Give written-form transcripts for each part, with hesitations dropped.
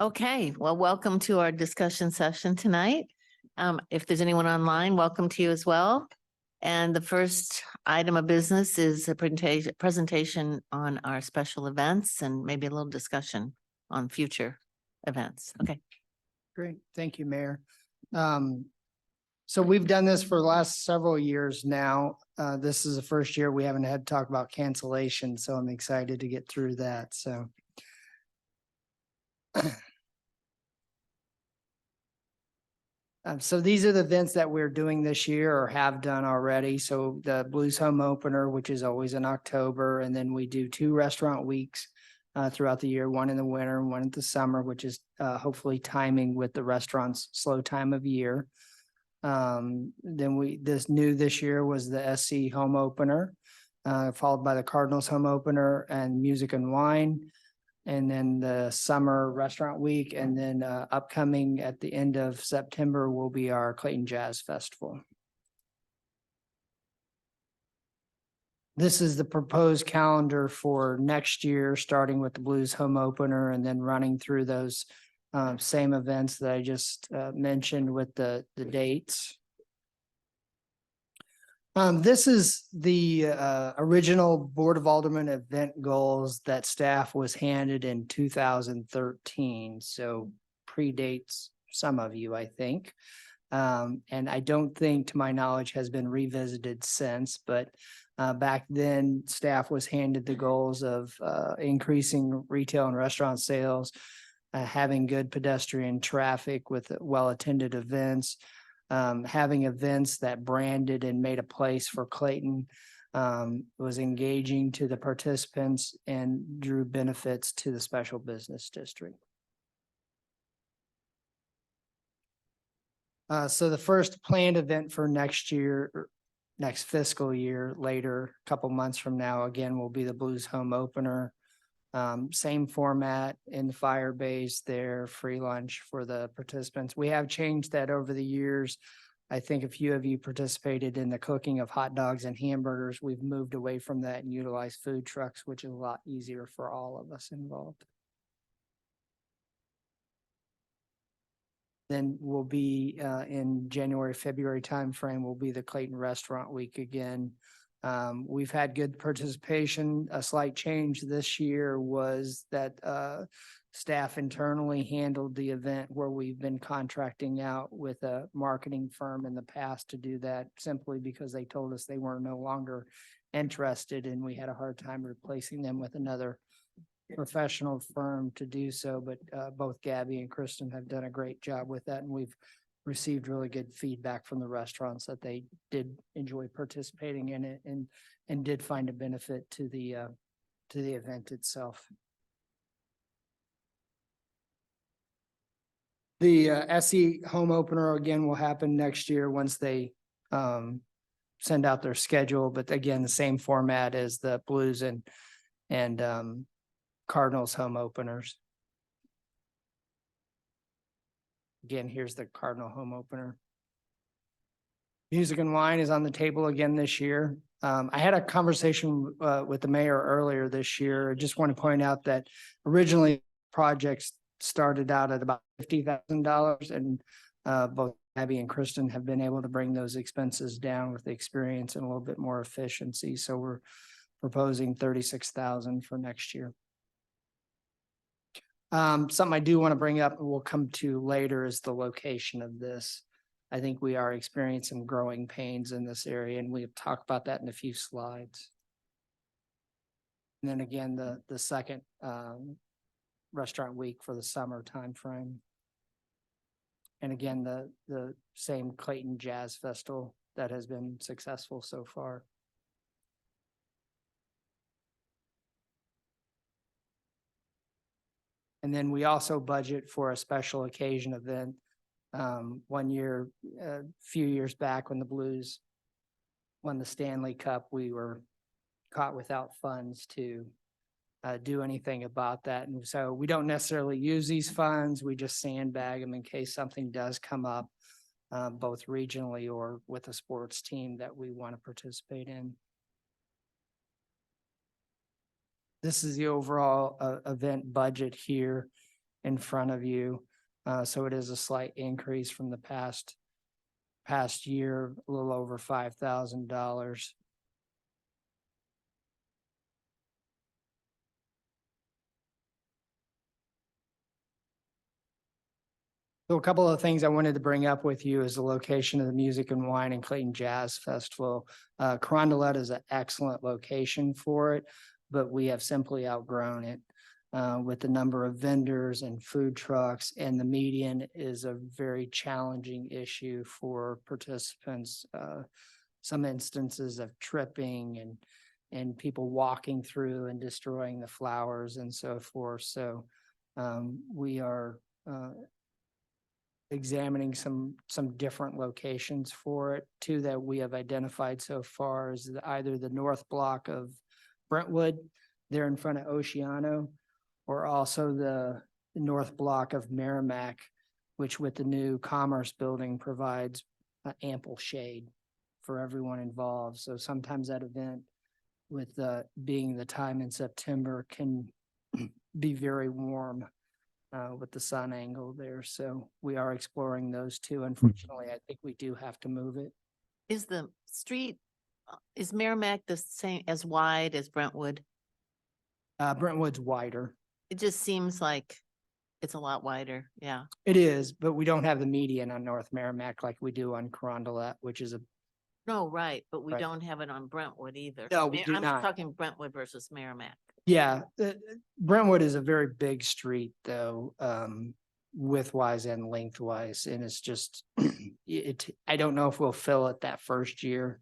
Okay, well, welcome to our discussion session tonight. If there's anyone online, welcome to you as well. And the first item of business is a presentation on our special events and maybe a little discussion on future events. Okay. Great, thank you, Mayor. So we've done this for the last several years now. This is the first year we haven't had to talk about cancellation, so I'm excited to get through that, so. So these are the events that we're doing this year or have done already. So the Blues Home Opener, which is always in October, and then we do 2 restaurant weeks throughout the year, one in the winter and one in the summer, which is hopefully timing with the restaurant's slow time of year. Then this year was the SC Home Opener, followed by the Cardinals Home Opener and Music and Wine. And then the summer restaurant week, and then upcoming at the end of September will be our Clayton Jazz Festival. This is the proposed calendar for next year, starting with the Blues Home Opener and then running through those same events that I just mentioned with the dates. This is the original Board of Aldermen event goals that staff was handed in 2013, so predates some of you, I think. And I don't think, to my knowledge, has been revisited since, but back then, staff was handed the goals of increasing retail and restaurant sales, having good pedestrian traffic with well-attended events, having events that branded and made a place for Clayton, was engaging to the participants and drew benefits to the special business district. So the first planned event for next year, next fiscal year, later, a couple months from now, again, will be the Blues Home Opener. Same format in the fire base there, free lunch for the participants. We have changed that over the years. I think a few of you participated in the cooking of hot dogs and hamburgers. We've moved away from that and utilized food trucks, which is a lot easier for all of us involved. Then we'll be in January, February timeframe will be the Clayton Restaurant Week again. We've had good participation. A slight change this year was that staff internally handled the event where we've been contracting out with a marketing firm in the past to do that, simply because they told us they were no longer interested and we had a hard time replacing them with another professional firm to do so. But both Gabby and Kristen have done a great job with that, and we've received really good feedback from the restaurants that they did enjoy participating in it and did find a benefit to the event itself. The SE Home Opener again will happen next year once they send out their schedule, but again, the same format as the Blues and Cardinals Home Openers. Again, here's the Cardinal Home Opener. Music and Wine is on the table again this year. I had a conversation with the mayor earlier this year. I just want to point out that originally projects started out at about $50,000, and both Abby and Kristen have been able to bring those expenses down with the experience and a little bit more efficiency. So we're proposing $36,000 for next year. Something I do want to bring up and we'll come to later is the location of this. I think we are experiencing growing pains in this area, and we'll talk about that in a few slides. And then again, the second restaurant week for the summer timeframe. And again, the same Clayton Jazz Festival that has been successful so far. And then we also budget for a special occasion event. One year, a few years back, when the Blues won the Stanley Cup, we were caught without funds to do anything about that. And so we don't necessarily use these funds. We just sandbag them in case something does come up, both regionally or with a sports team that we want to participate in. This is the overall event budget here. in front of you. So it is a slight increase from the past year, a little over $5,000. So a couple of things I wanted to bring up with you is the location of the Music and Wine and Clayton Jazz Festival. Carondelet is an excellent location for it, but we have simply outgrown it with the number of vendors and food trucks, and the median is a very challenging issue for participants. Some instances of tripping and people walking through and destroying the flowers and so forth. So we are examining some different locations for it. Two that we have identified so far is either the north block of Brentwood there in front of Oceano, or also the north block of Merrimack, which with the new Commerce building provides ample shade for everyone involved. So sometimes that event, with being the time in September, can be very warm with the sun angle there. So we are exploring those two. Unfortunately, I think we do have to move it. Is the street, is Merrimack the same, as wide as Brentwood? Brentwood's wider. It just seems like it's a lot wider. Yeah. It is, but we don't have the median on North Merrimack like we do on Carondelet, which is No, right, but we Right. don't have it on Brentwood either. No, we do I'm not. talking Brentwood versus Merrimack. yeah. Brentwood is a very big street though, widthwise and lengthwise, and it's just I don't know if we'll fill it that first year,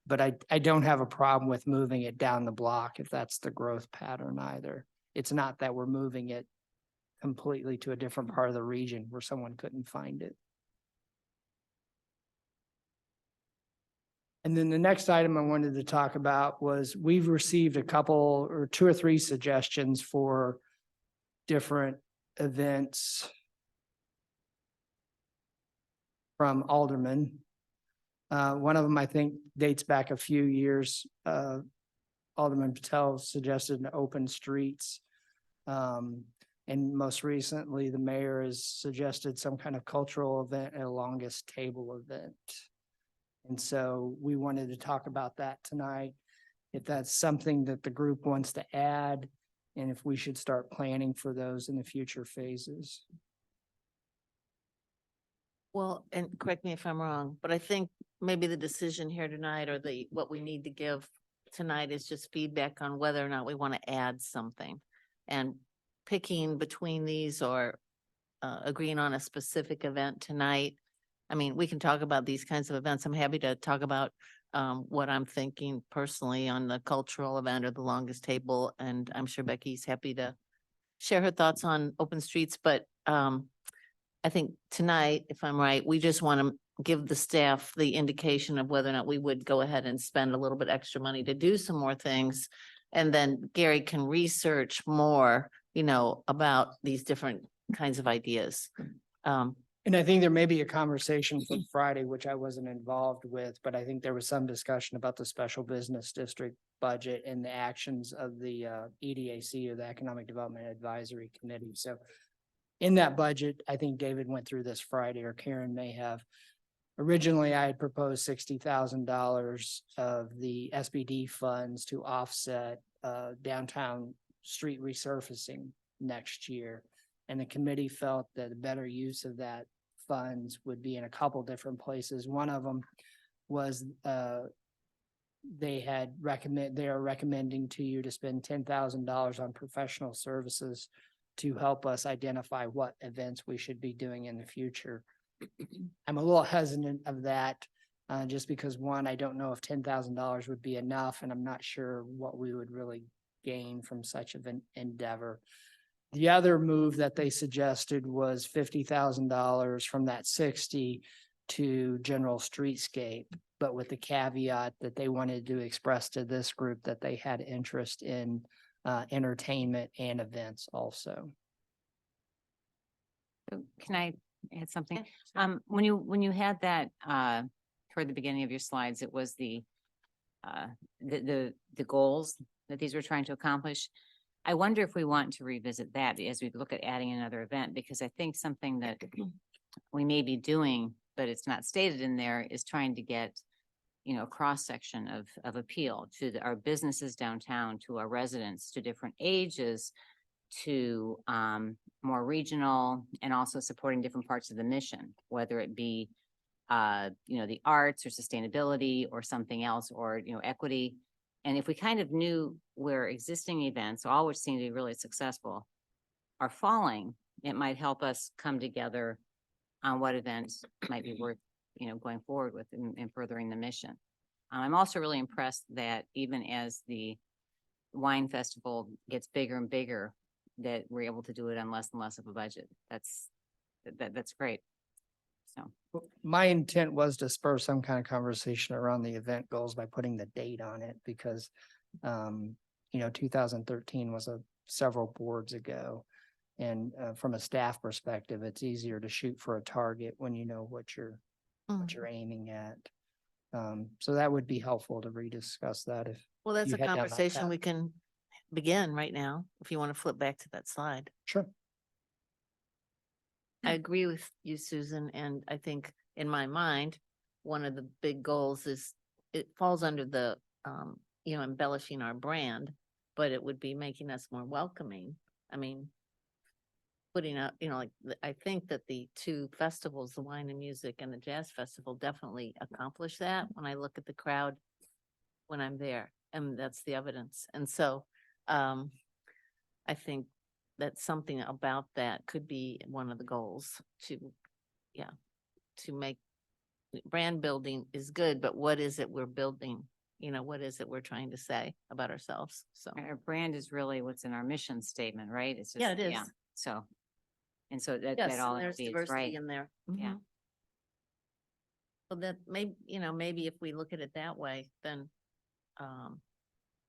but I don't have a problem with moving it down the block if that's the growth pattern either. It's not that we're moving it completely to a different part of the region where someone couldn't find it. And then the next item I wanted to talk about was we've received a couple or two or three suggestions for different events from aldermen. One of them, I think, dates back a few years. Alderman Patel suggested an open streets. And most recently, the mayor has suggested some kind of cultural event and a longest table event. And so we wanted to talk about that tonight, if that's something that the group wants to add, and if we should start planning for those in the future phases. Well, and correct me if I'm wrong, but I think maybe the decision here tonight, or what we need to give tonight, is just feedback on whether or not we want to add something. And picking between these, or agreeing on a specific event tonight. I mean, we can talk about these kinds of events. I'm happy to talk about what I'm thinking personally on the cultural event or the longest table. And I'm sure Becky's happy to share her thoughts on open streets. But I think tonight, if I'm right, we just want to give the staff the indication of whether or not we would go ahead and spend a little bit extra money to do some more things. And then Gary can research more, about these different kinds of ideas. And I think there may be a conversation for Friday, which I wasn't involved with, but I think there was some discussion about the special business district budget and the actions of the EDAC, or the Economic Development Advisory Committee. So in that budget, I think David went through this Friday, or Karen may have. Originally, I had proposed $60,000 of the SBD funds to offset downtown street resurfacing next year. And the committee felt that a better use of that funds would be in a couple different places. One of them was they are recommending to you to spend $10,000 on professional services to help us identify what events we should be doing in the future. I'm a little hesitant of that, just because one, I don't know if $10,000 would be enough, and I'm not sure what we would really gain from such an endeavor. The other move that they suggested was $50,000 from that 60 to general streetscape, but with the caveat that they wanted to express to this group that they had interest in entertainment and events also. Can I add something? When you had that toward the beginning of your slides, it was the goals that these were trying to accomplish. I wonder if we want to revisit that as we look at adding another event, because I think something that we may be doing, but it's not stated in there, is trying to get, a cross-section of appeal to our businesses downtown, to our residents, to different ages, to more regional, and also supporting different parts of the mission, whether it be the arts or sustainability or something else, or, equity. And if we kind of knew where existing events, all which seem to be really successful, are falling, it might help us come together on what events might be worth, going forward with and furthering the mission. I'm also really impressed that even as the wine festival gets bigger and bigger, that we're able to do it on less and less of a budget. That's great. So, My intent was to spur some kind of conversation around the event goals by putting the date on it because, 2013 was several boards ago. And from a staff perspective, it's easier to shoot for a target when you know what you're aiming at. So that would be helpful to rediscuss that if. Well, that's you a head down that conversation path. we can begin right now, if you want to flip back to that slide. Sure. I agree with you, Susan, and I think in my mind, one of the big goals is, it falls under the, embellishing our brand, but it would be making us more welcoming. I mean, putting up, I think that the two festivals, the wine and music and the jazz festival, definitely accomplish that when I look at the crowd when I'm there, and that's the evidence. And so, I think that something about that could be one of the goals to make brand building is good, but what is it we're building? What is it we're trying to say about ourselves? So, our brand is really what's in our mission statement, right? It's just, yeah, it is. So, and so that Yes, all and there's includes, diversity right? in there. Yeah. Mhm. Well, that maybe if we look at it that way, then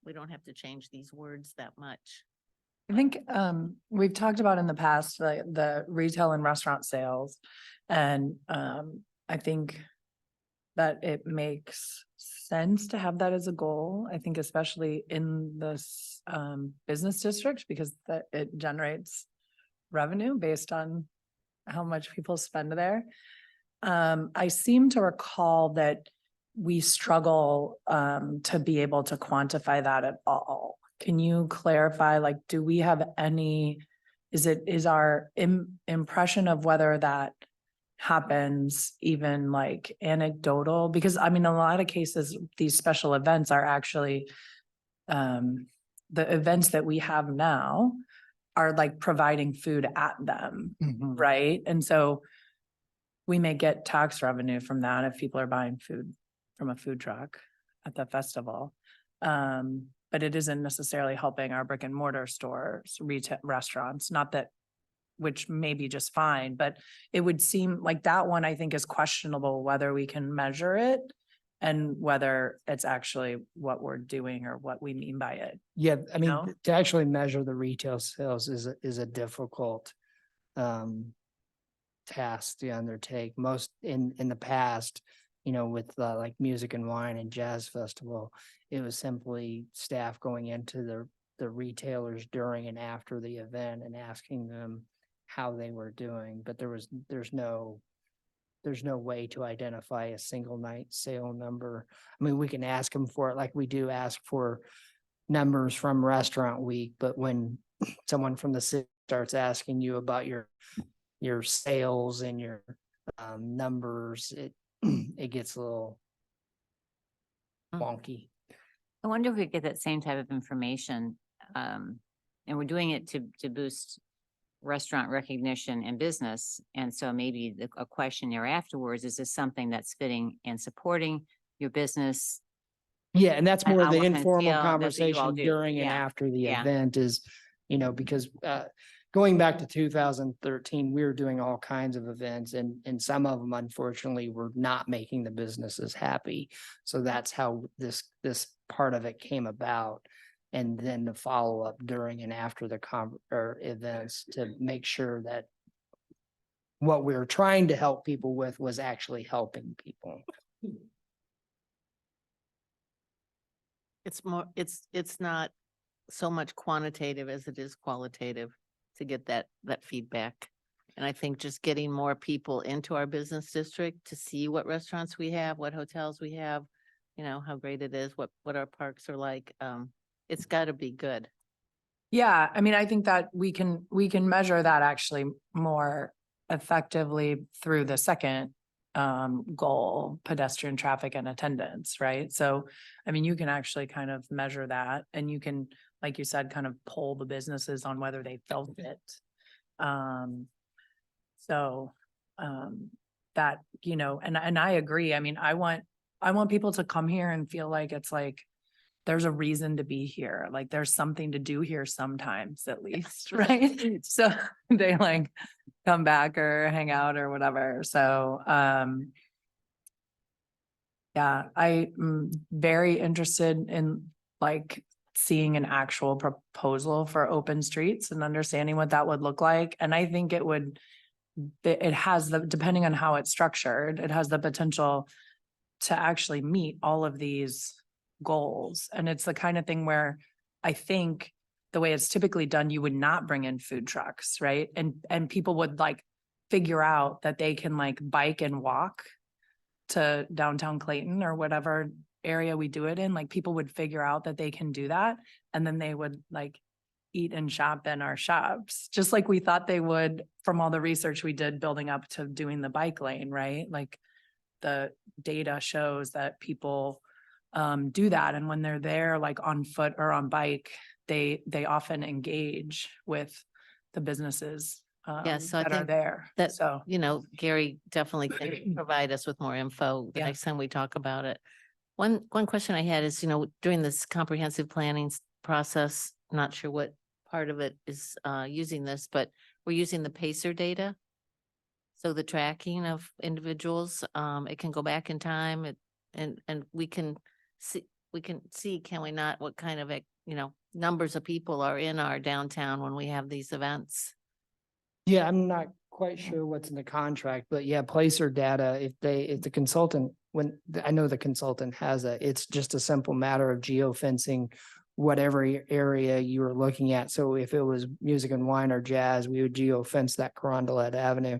we don't have to change these words that much. I think we've talked about in the past, the retail and restaurant sales. And I think that it makes sense to have that as a goal. I think especially in this business district, because that it generates revenue based on how much people spend there. I seem to recall that we struggle to be able to quantify that at all. Can you clarify, like, do we have any, is our impression of whether that happens even like anecdotal? Because I mean, in a lot of cases, these special events are actually, the events that we have now are like providing food at them, right? And so we may get tax revenue from that if people are buying food from a food truck at the festival. But it isn't necessarily helping our brick and mortar stores, retail restaurants, not that, which may be just fine, but it would seem like that one, I think, is questionable whether we can measure it and whether it's actually what we're doing or what we mean by it. Yeah, I mean, know? to actually measure the retail sales is a difficult task to undertake. Most in the past, with like music and wine and jazz festival, it was simply staff going into the retailers during and after the event and asking them how they were doing. But there's no way to identify a single night sale number. I mean, we can ask them for it like we do ask for numbers from Restaurant Week, but when someone from the city starts asking you about your sales and your numbers, it gets a little wonky. I wonder if we get that same type of information, and we're doing it to boost restaurant recognition and business. And so maybe a question there afterwards, is this something that's fitting and supporting your business? Yeah, and that's more On the what kind of informal scale, that's what you all conversation do. during and Yeah, after the yeah. event is, because going back to 2013, we were doing all kinds of events and some of them unfortunately were not making the businesses happy. So that's how this part of it came about. And then the follow-up during and after the events to make sure that what we were trying to help people with was actually helping people. It's more, it's not so much quantitative as it is qualitative to get that feedback. And I think just getting more people into our business district to see what restaurants we have, what hotels we have, you know, how great it is, what our parks are like. It's gotta be good. Yeah, I mean, I think that we can measure that actually more effectively through the second goal, pedestrian traffic and attendance, right? So, I mean, you can actually kind of measure that and you can, like you said, kind of poll the businesses on whether they felt it. So, that, you know, and I agree. I mean, I want people to come here and feel like it's like, there's a reason to be here. Like there's something to do here sometimes at least, right? So they like come back or hang out or whatever. So, yeah, I'm very interested in like seeing an actual proposal for open streets and understanding what that would look like. And I think it has depending on how it's structured, it has the potential to actually meet all of these goals. And it's the kind of thing where I think the way it's typically done, you would not bring in food trucks, right? And people would like figure out that they can like bike and walk to downtown Clayton or whatever area we do it in. Like people would figure out that they can do that. And then they would like eat and shop in our shops, just like we thought they would from all the research we did building up to doing the bike lane, right? Like the data shows that people do that. And when they're there, like on foot or on bike, they often engage with the businesses So I that are think there. that, So, you know, Gary definitely can provide us with more info the Yeah. next time we talk about it. One question I had is, you know, during this comprehensive planning process, not sure what part of it is using this, but we're using the PACER data. So the tracking of individuals, it can go back in time and we can see, can we not, what kind of, you know, numbers of people are in our downtown when we have these events. Yeah, I'm not quite sure what's in the contract, but yeah, placer data, if the consultant, I know the consultant has it's just a simple matter of geofencing whatever area you were looking at. So if it was music and wine or jazz, we would geofence that Carondelet Avenue.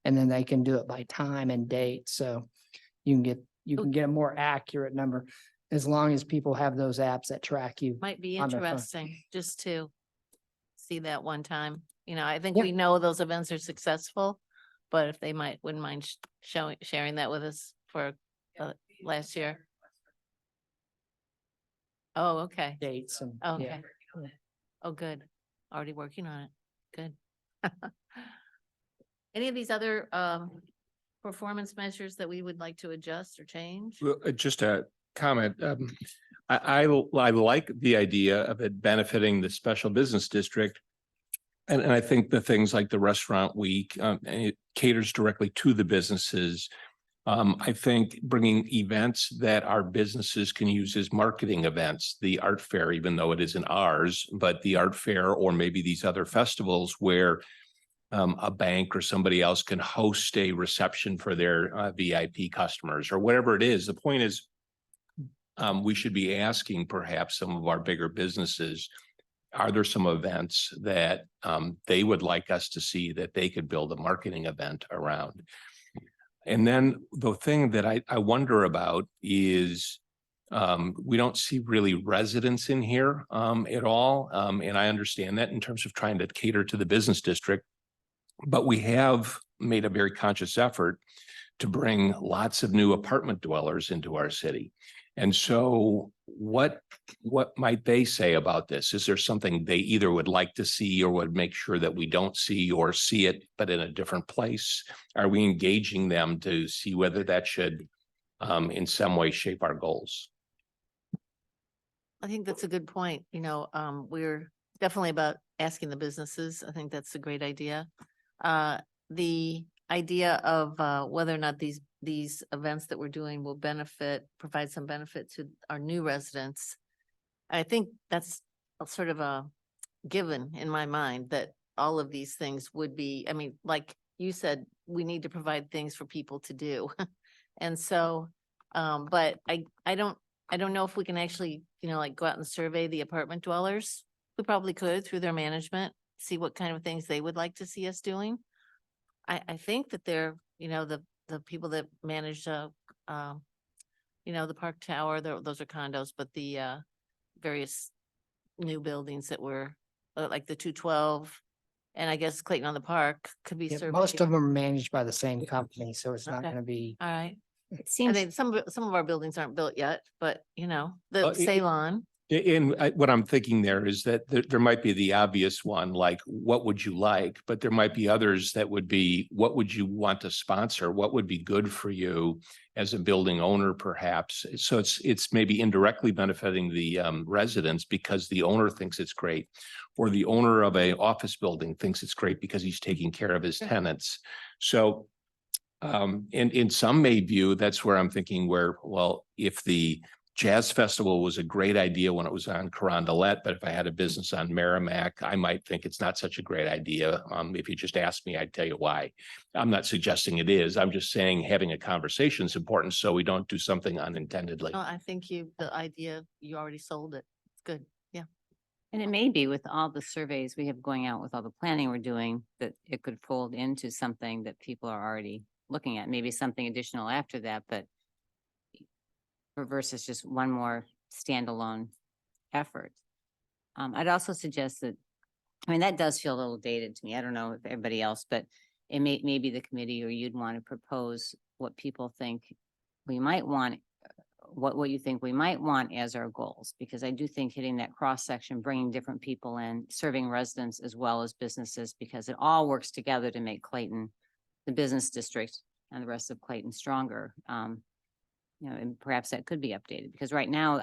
And then they can do it by time and date. So you can get a more accurate number as long as people have those apps that track you. Might be on their phone. interesting just to see that one time. You know, I think Yeah. we know those events are successful, but if they wouldn't mind sharing that with us for last year. Oh, okay. Dates and. Okay. Yeah. Oh, good. Already working on it. Good. Any of these other performance measures that we would like to adjust or change? Well, just a comment. I like the idea of it benefiting the special business district. And I think the things like the restaurant week, and it caters directly to the businesses. I think bringing events that our businesses can use as marketing events, the art fair, even though it isn't ours, but the art fair or maybe these other festivals where a bank or somebody else can host a reception for their VIP customers or whatever it is. The point is, we should be asking perhaps some of our bigger businesses, are there some events that they would like us to see that they could build a marketing event around? And then the thing that I wonder about is we don't see really residents in here at all. And I understand that in terms of trying to cater to the business district. But we have made a very conscious effort to bring lots of new apartment dwellers into our city. And so what might they say about this? Is there something they either would like to see or would make sure that we don't see or see it, but in a different place? Are we engaging them to see whether that should in some way shape our goals? I think that's a good point. You know, we're definitely about asking the businesses. I think that's a great idea. The idea of whether or not these events that we're doing will provide some benefit to our new residents. I think that's a sort of a given in my mind that all of these things would be, I mean, like you said, we need to provide things for people to do. And so, but I don't know if we can actually, you know, like go out and survey the apartment dwellers We probably could through their management, see what kind of things they would like to see us doing. I think that they're, the people that manage, the Park Tower, those are condos, but the, various new buildings that were, like the 212, and I guess Clayton on the Park could be Yeah, surveyed. most of them are managed by the same company, so it's not Okay. gonna be. All right. It I seems, mean, some of our buildings aren't built yet, but the Well, Ceylon. What I'm thinking there is that there might be the obvious one, like, what would you like? But there might be others that would be, what would you want to sponsor? What would be good for you as a building owner, perhaps? So it's maybe indirectly benefiting the residents because the owner thinks it's great. Or the owner of a office building thinks it's great because he's taking care of his tenants. So in some may view, that's where I'm thinking where, well, if the Jazz Festival was a great idea when it was on Carondelet, but if I had a business on Merrimack, I might think it's not such a great idea. If you just asked me, I'd tell you why. I'm not suggesting it is. I'm just saying having a conversation is important so we don't do something unintendedly. No, I think the idea, you already sold it. It's good. Yeah. and it may be with all the surveys we have going out with all the planning we're doing, that it could fold into something that people are already looking at, maybe something additional after that, but versus just one more standalone effort. I'd also suggest that, I mean, that does feel a little dated to me. I don't know if everybody else, but it maybe the committee or you'd want to propose what people think we might want, what you think we might want as our goals, because I do think hitting that cross section, bringing different people in, serving residents as well as businesses, because it all works together to make Clayton, the business district, and the rest of Clayton stronger. And perhaps that could be updated, because right now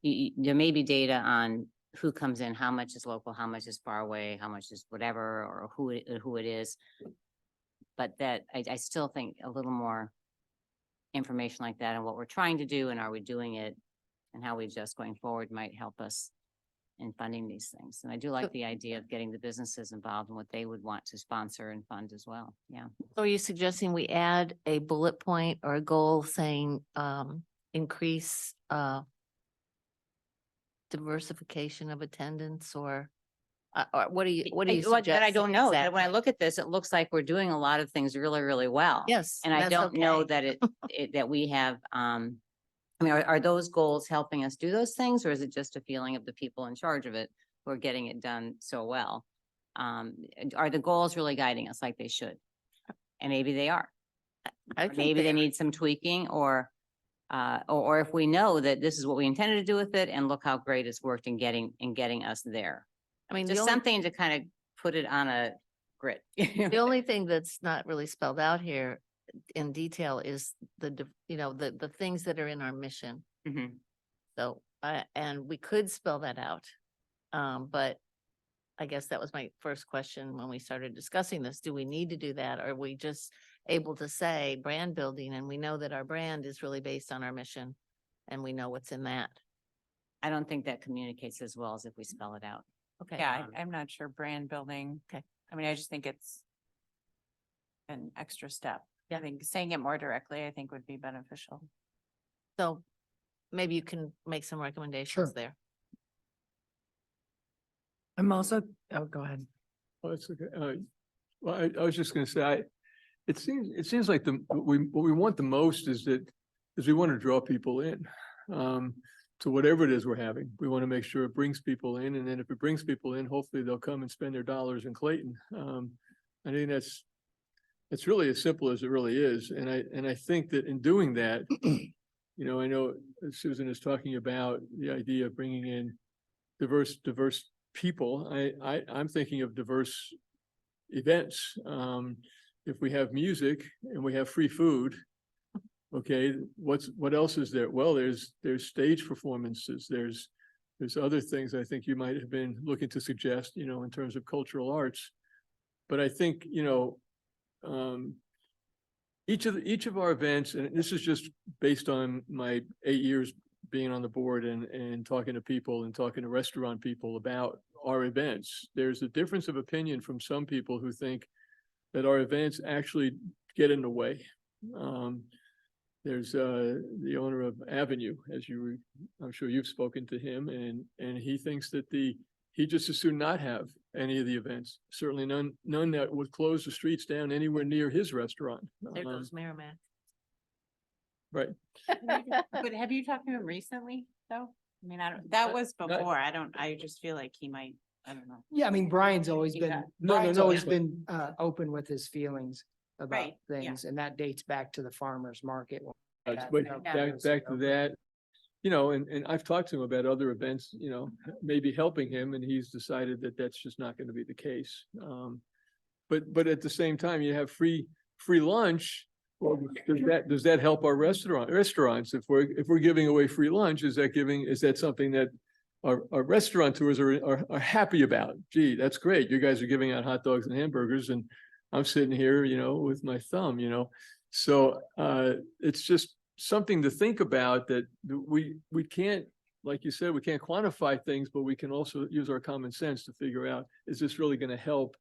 there may be data on who comes in, how much is local, how much is far away, how much is whatever, or who it is. But that I still think a little more information like that and what we're trying to do and are we doing it and how we adjust going forward might help us in funding these things. And I do like the idea of getting the businesses involved in what they would want to sponsor and fund as well. Yeah. So are you suggesting we add a bullet point or a goal saying, increase, diversification of attendance or what do you suggest? That I don't know. That when I exactly? look at this, it looks like we're doing a lot of things really, really well. Yes. And I that's don't know okay. that that we have, I mean, are those goals helping us do those things, or is it just a feeling of the people in charge of it who are getting it done so well? Are the goals really guiding us like they should? And maybe they are. I Or think maybe they are. need some tweaking, or if we know that this is what we intended to do with it, and look how great it's worked in getting us there. I mean, Just something to kind of put it on a grid. the only thing that's not really spelled out here in detail is the things that are in our mission. Mhm. So, and we could spell that out. But I guess that was my first question when we started discussing this. Do we need to do that? Or are we just able to say brand building? And we know that our brand is really based on our mission and we know what's in that. I don't think that communicates as well as if we spell it out. Okay. Yeah, I'm not sure brand building. Okay. I mean, I just think it's an extra step. Yeah. I think saying it more directly, I think would be beneficial. So maybe you can make some recommendations Sure. there. I'm also, oh, go ahead. Oh, it's okay. Well, I was just gonna say, it seems like what we want the most is we want to draw people in. To whatever it is we're having. We want to make sure it brings people in, and then if it brings people in, hopefully they'll come and spend their dollars in Clayton. I think it's really as simple as it really is. And I think that in doing that, I know Susan is talking about the idea of bringing in diverse people. I'm thinking of diverse events. If we have music and we have free food, okay, what else is there? Well, there's stage performances. There's other things I think you might have been looking to suggest, in terms of cultural arts. But I think, each of our events, and this is just based on my 8 years being on the board and talking to people and talking to restaurant people about our events. There's a difference of opinion from some people who think that our events actually get in the way. There's the owner of Avenue, I'm sure you've spoken to him, and he thinks that he'd just as soon not have any of the events. Certainly none that would close the streets down anywhere near his restaurant. There goes Merrimack. Right. But have you talked to him recently, though? I mean, I don't, that was not- before. I just feel like he might, I don't know. Yeah, I mean, Brian's always Yeah. been, No, no, Brian's no, always yeah. been open with his feelings about Right, yeah. things, and that dates back to the farmer's market. But that- back to that, you know, and I've talked to him about other events, you know, maybe helping him, and he's decided that that's just not going to be the case. But at the same time, you have free lunch. Well, does that help our restaurants? If we're giving away free lunch, is that something that our restaurateurs are happy about? Gee, that's great. You guys are giving out hot dogs and hamburgers, and I'm sitting here, you know, with my thumb, you know. So it's just something to think about, that we can't, like you said, we can't quantify things, but we can also use our common sense to figure out, is this really going to help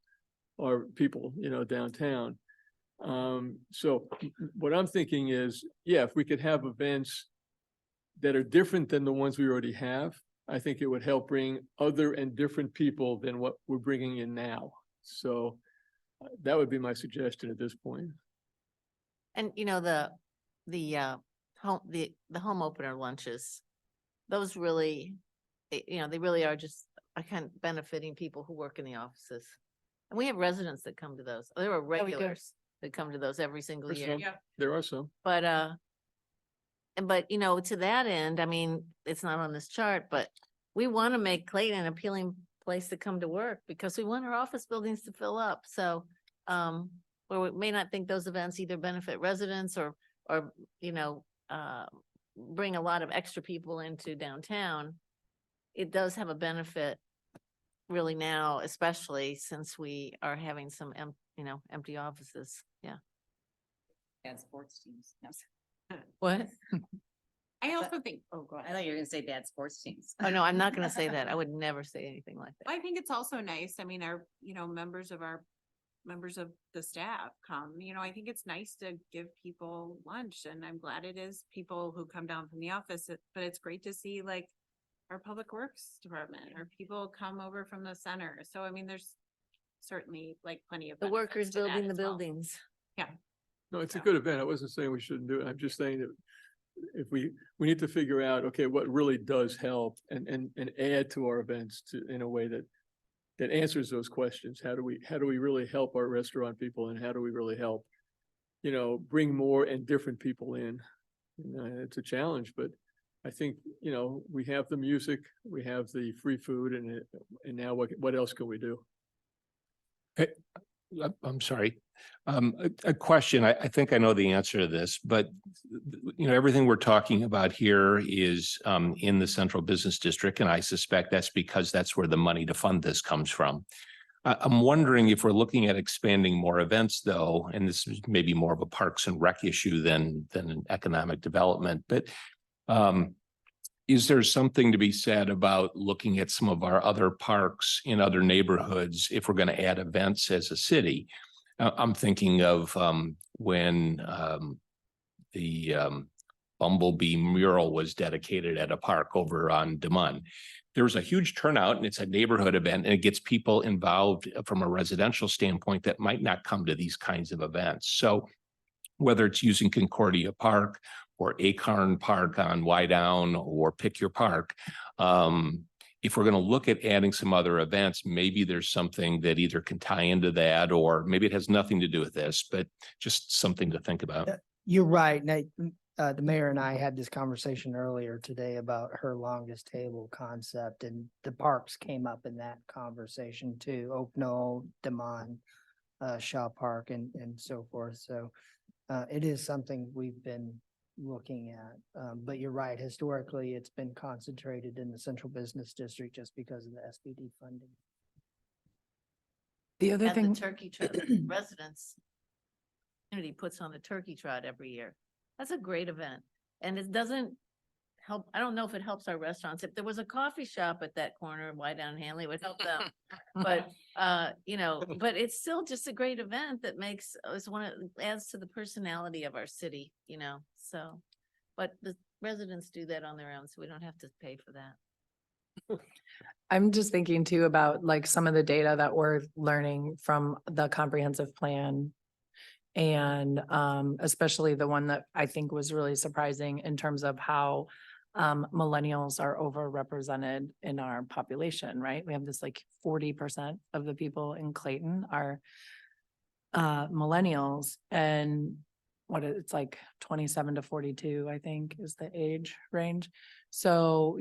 our people, you know, downtown? So what I'm thinking is, yeah, if we could have events that are different than the ones we already have, I think it would help bring other and different people than what we're bringing in now. So that would be my suggestion at this point. And you know, the home opener lunches, those really, you know, they really are just kind of benefiting people who work in the offices. And we have residents that come to those. There are we do. regulars that come to those every single There's year. some. There are some. But but you know, to that end, I mean, it's not on this chart, but we want to make Clayton an appealing place to come to work because we want our office buildings to fill up. So where we may not think those events either benefit residents or you know, bring a lot of extra people into downtown, it does have a benefit really now, especially since we are having some empty offices. Yeah. Bad sports teams. No. What? I also think, oh, go I ahead. thought you were gonna say bad sports teams. Oh, no, I'm not gonna say that. I would never say anything like that. I think it's also nice. I mean, members of the staff come, I think it's nice to give people lunch, and I'm glad it is people who come down from the office, but it's great to see like our public works department or people come over from the center. So I mean, there's certainly like plenty of The benefits workers to that building the as well. buildings. No, it's a good event. I wasn't saying we shouldn't do it. I'm just saying that if we need to figure out, okay, what really does help and add to our events in a way that answers those questions. How do we really help our restaurant people, and how do we really help, bring more and different people in? It's a challenge, but I think, we have the music, we have the free food, and now what else can we do? I'm sorry. A question. I think I know the answer to this, but everything we're talking about here is in the central business district, and I suspect that's because that's where the money to fund this comes from. I'm wondering if we're looking at expanding more events, though, and this is maybe more of a Parks and Rec issue than an economic development, but is there something to be said about looking at some of our other parks in other neighborhoods if we're going to add events as a city? I'm thinking of when the Bumblebee mural was dedicated at a park over on Demon. There was a huge turnout, and it's a neighborhood event, and it gets people involved from a residential standpoint that might not come to these kinds of events. So whether it's using Concordia Park or Acorn Park on Wydown or pick your park, if we're going to look at adding some other events, maybe there's something that either can tie into that, or maybe it has nothing to do with this, but just something to think about. You're right, Nate. The mayor and I had this conversation earlier today about her longest table concept, and the parks came up in that conversation too. Oak Knoll, Demon, Shaw Park, and so forth. So it is something we've been looking at. But you're right, historically, it's been concentrated in the central business district just because of the SBD funding. The other And the thing, turkey trot residents community puts on a turkey trot every year. That's a great event. And it doesn't help. I don't know if it helps our restaurants. If there was a coffee shop at that corner of Wydown Hanley, it would help them. But but it's still just a great event that adds to the personality of our city, so. But the residents do that on their own, so we don't have to pay for that. I'm just thinking too about like some of the data that we're learning from the comprehensive plan. And especially the one that I think was really surprising in terms of how millennials are overrepresented in our population, right? We have this like 40% of the people in Clayton are millennials, and it's like 27 to 42, I think is the age range. So,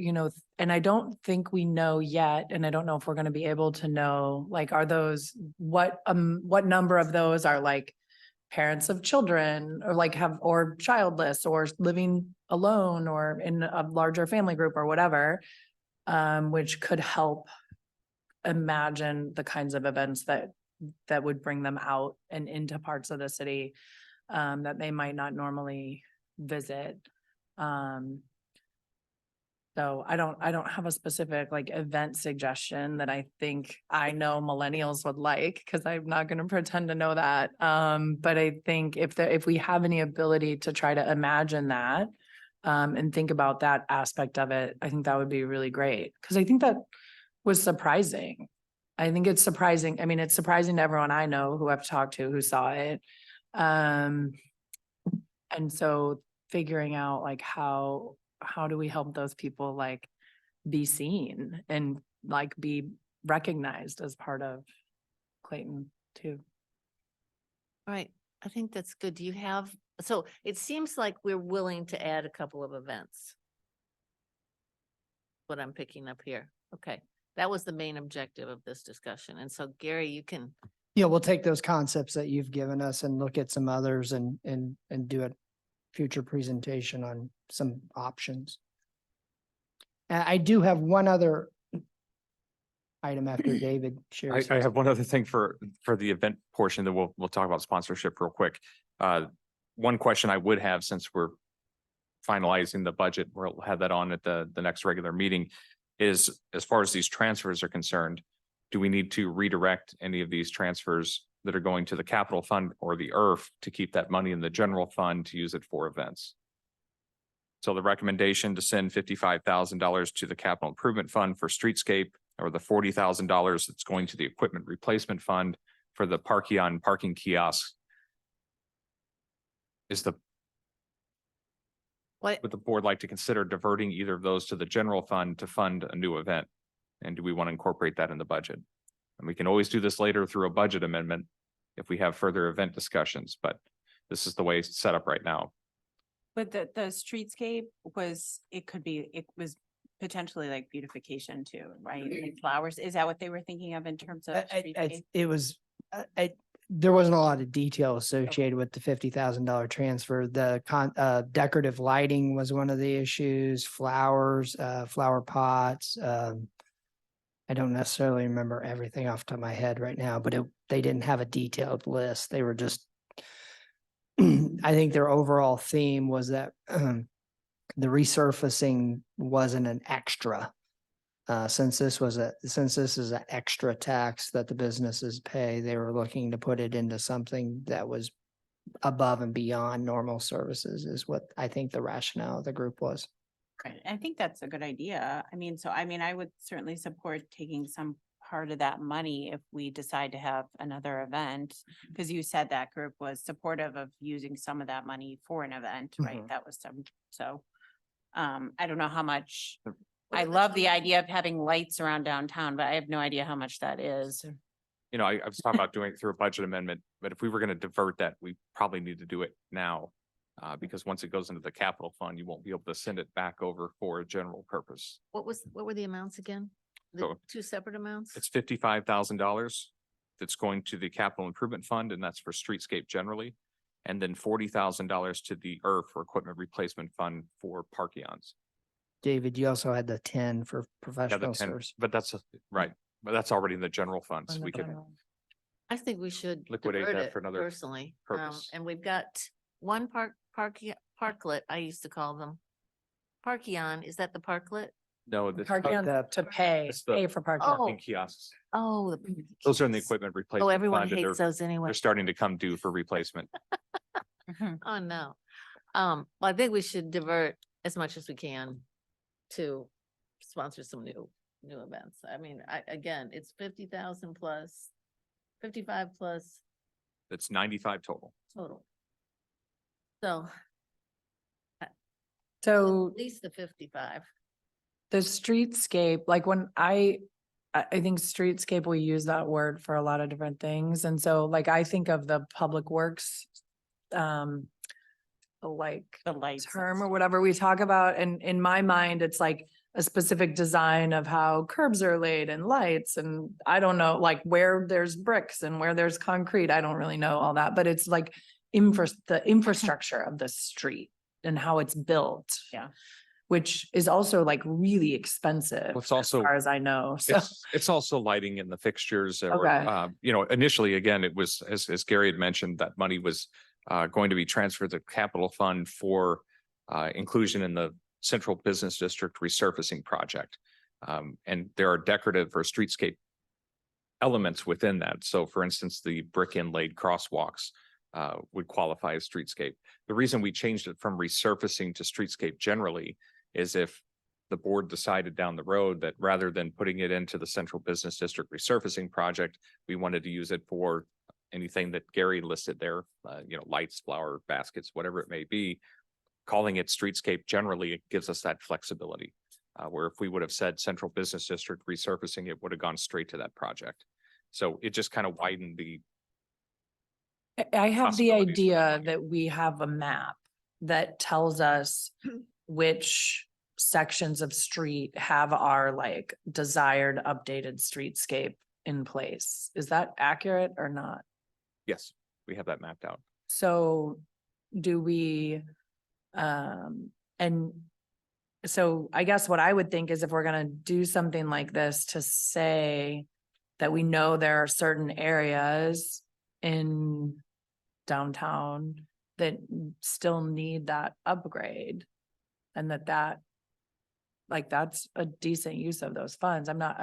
and I don't think we know yet, and I don't know if we're going to be able to know, like, are those, what number of those are like parents of children, or like or childless, or living alone, or in a larger family group, or whatever, which could help imagine the kinds of events that would bring them out and into parts of the city that they might not normally visit. So I don't have a specific like event suggestion that I think I know millennials would like, because I'm not going to pretend to know that. But I think if we have any ability to try to imagine that and think about that aspect of it, I think that would be really great. Because I think that was surprising. I think it's surprising. I mean, it's surprising to everyone I know who I've talked to who saw it. And so figuring out like how do we help those people like be seen and like be recognized as part of Clayton too. All right, I think that's good. Do you have, so it seems like we're willing to add a couple of events. What I'm picking up here. Okay, that was the main objective of this discussion. And so Gary, you can, Yeah, we'll take those concepts that you've given us and look at some others and do a future presentation on some options. I do have one other item after David shares. I have one other thing for the event portion that we'll talk about sponsorship real quick. One question I would have, since we're finalizing the budget, we'll have that on at the next regular meeting, is as far as these transfers are concerned, do we need to redirect any of these transfers that are going to the capital fund or the IRF to keep that money in the general fund to use it for events? So the recommendation to send $55,000 to the capital improvement fund for streetscape, or the $40,000 that's going to the equipment replacement fund for the Parkeon parking kiosks. what, Would the board like to consider diverting either of those to the general fund to fund a new event? And do we want to incorporate that in the budget? And we can always do this later through a budget amendment if we have further event discussions, but this is the way it's set up right now. But the streetscape it was potentially like beautification too, right? Like flowers. Is that what they were thinking of in terms of streetscape? It was, there wasn't a lot of detail associated with the $50,000 transfer. The decorative lighting was one of the issues, flowers, flower pots. I don't necessarily remember everything off the top of my head right now, but they didn't have a detailed list. They were just, I think their overall theme was that the resurfacing wasn't an extra. Since this is an extra tax that the businesses pay, they were looking to put it into something that was above and beyond normal services, is what I think the rationale of the group was. Right. I think that's a good idea. I would certainly support taking some part of that money if we decide to have another event. Because you said that group was supportive of using some of that money for an event, right? Mhm. That was I don't know how much. I love the idea of having lights around downtown, but I have no idea how much that is. You know, I was talking about doing it through a budget amendment, but if we were going to divert that, we probably need to do it now. Because once it goes into the capital fund, you won't be able to send it back over for a general purpose. what were the amounts again? The So two separate amounts? It's $55,000 that's going to the capital improvement fund, and that's for streetscape generally. And then $40,000 to the IRF, or equipment replacement fund, for Parkeons. David, you also had the 10 for Yeah, the professional 10, service. but that's right. But that's already in the general funds. On the We could, general. I think we should Liquidate divert that it for another personally. purpose. And we've got one parklet, I used to call them. Parkeon, is that the parklet? no, this Parking to pay It's the for parking. Oh. parking kiosks. Oh, Those are in the kiosks. equipment Oh, replacement everyone fund, and hates those anyway. they're starting to come due for replacement. Oh, no. Well, I think we should divert as much as we can to sponsor some new new events. I mean, again, it's 50,000 plus, 55 plus It's 95 total. total. So So at least the 55. the streetscape, like when I think streetscape, we use that word for a lot of different things. And so like, I think of the public works, like The lights. term or whatever we talk about. And in my mind, it's like a specific design of how curbs are laid and lights. And I don't know, like where there's bricks and where there's concrete. I don't really know all that, but it's like the infrastructure of the street and how it's built. Yeah. Which is also like really expensive. Well, it's also- as far as I know. So, It's also lighting in the fixtures or, Okay. you know, initially, again, it was, as Gary had mentioned, that money was going to be transferred to capital fund for inclusion in the Central Business District resurfacing project. And there are decorative or streetscape elements within that. So for instance, the brick inlaid crosswalks would qualify as streetscape. The reason we changed it from resurfacing to streetscape generally is if the board decided down the road that rather than putting it into the Central Business District resurfacing project, we wanted to use it for anything that Gary listed there, you know, lights, flower baskets, whatever it may be. Calling it streetscape generally, it gives us that flexibility. Where if we would have said Central Business District resurfacing, it would have gone straight to that project. So it just kind of widened the, I have the possibilities for the idea project. that we have a map that tells us which sections of street have our like desired updated streetscape in place. Is that accurate or not? yes, we have that mapped out. So do we, and so I guess what I would think is if we're gonna do something like this to say that we know there are certain areas in downtown that still need that upgrade. And that like, that's a decent use of those funds. I'm not,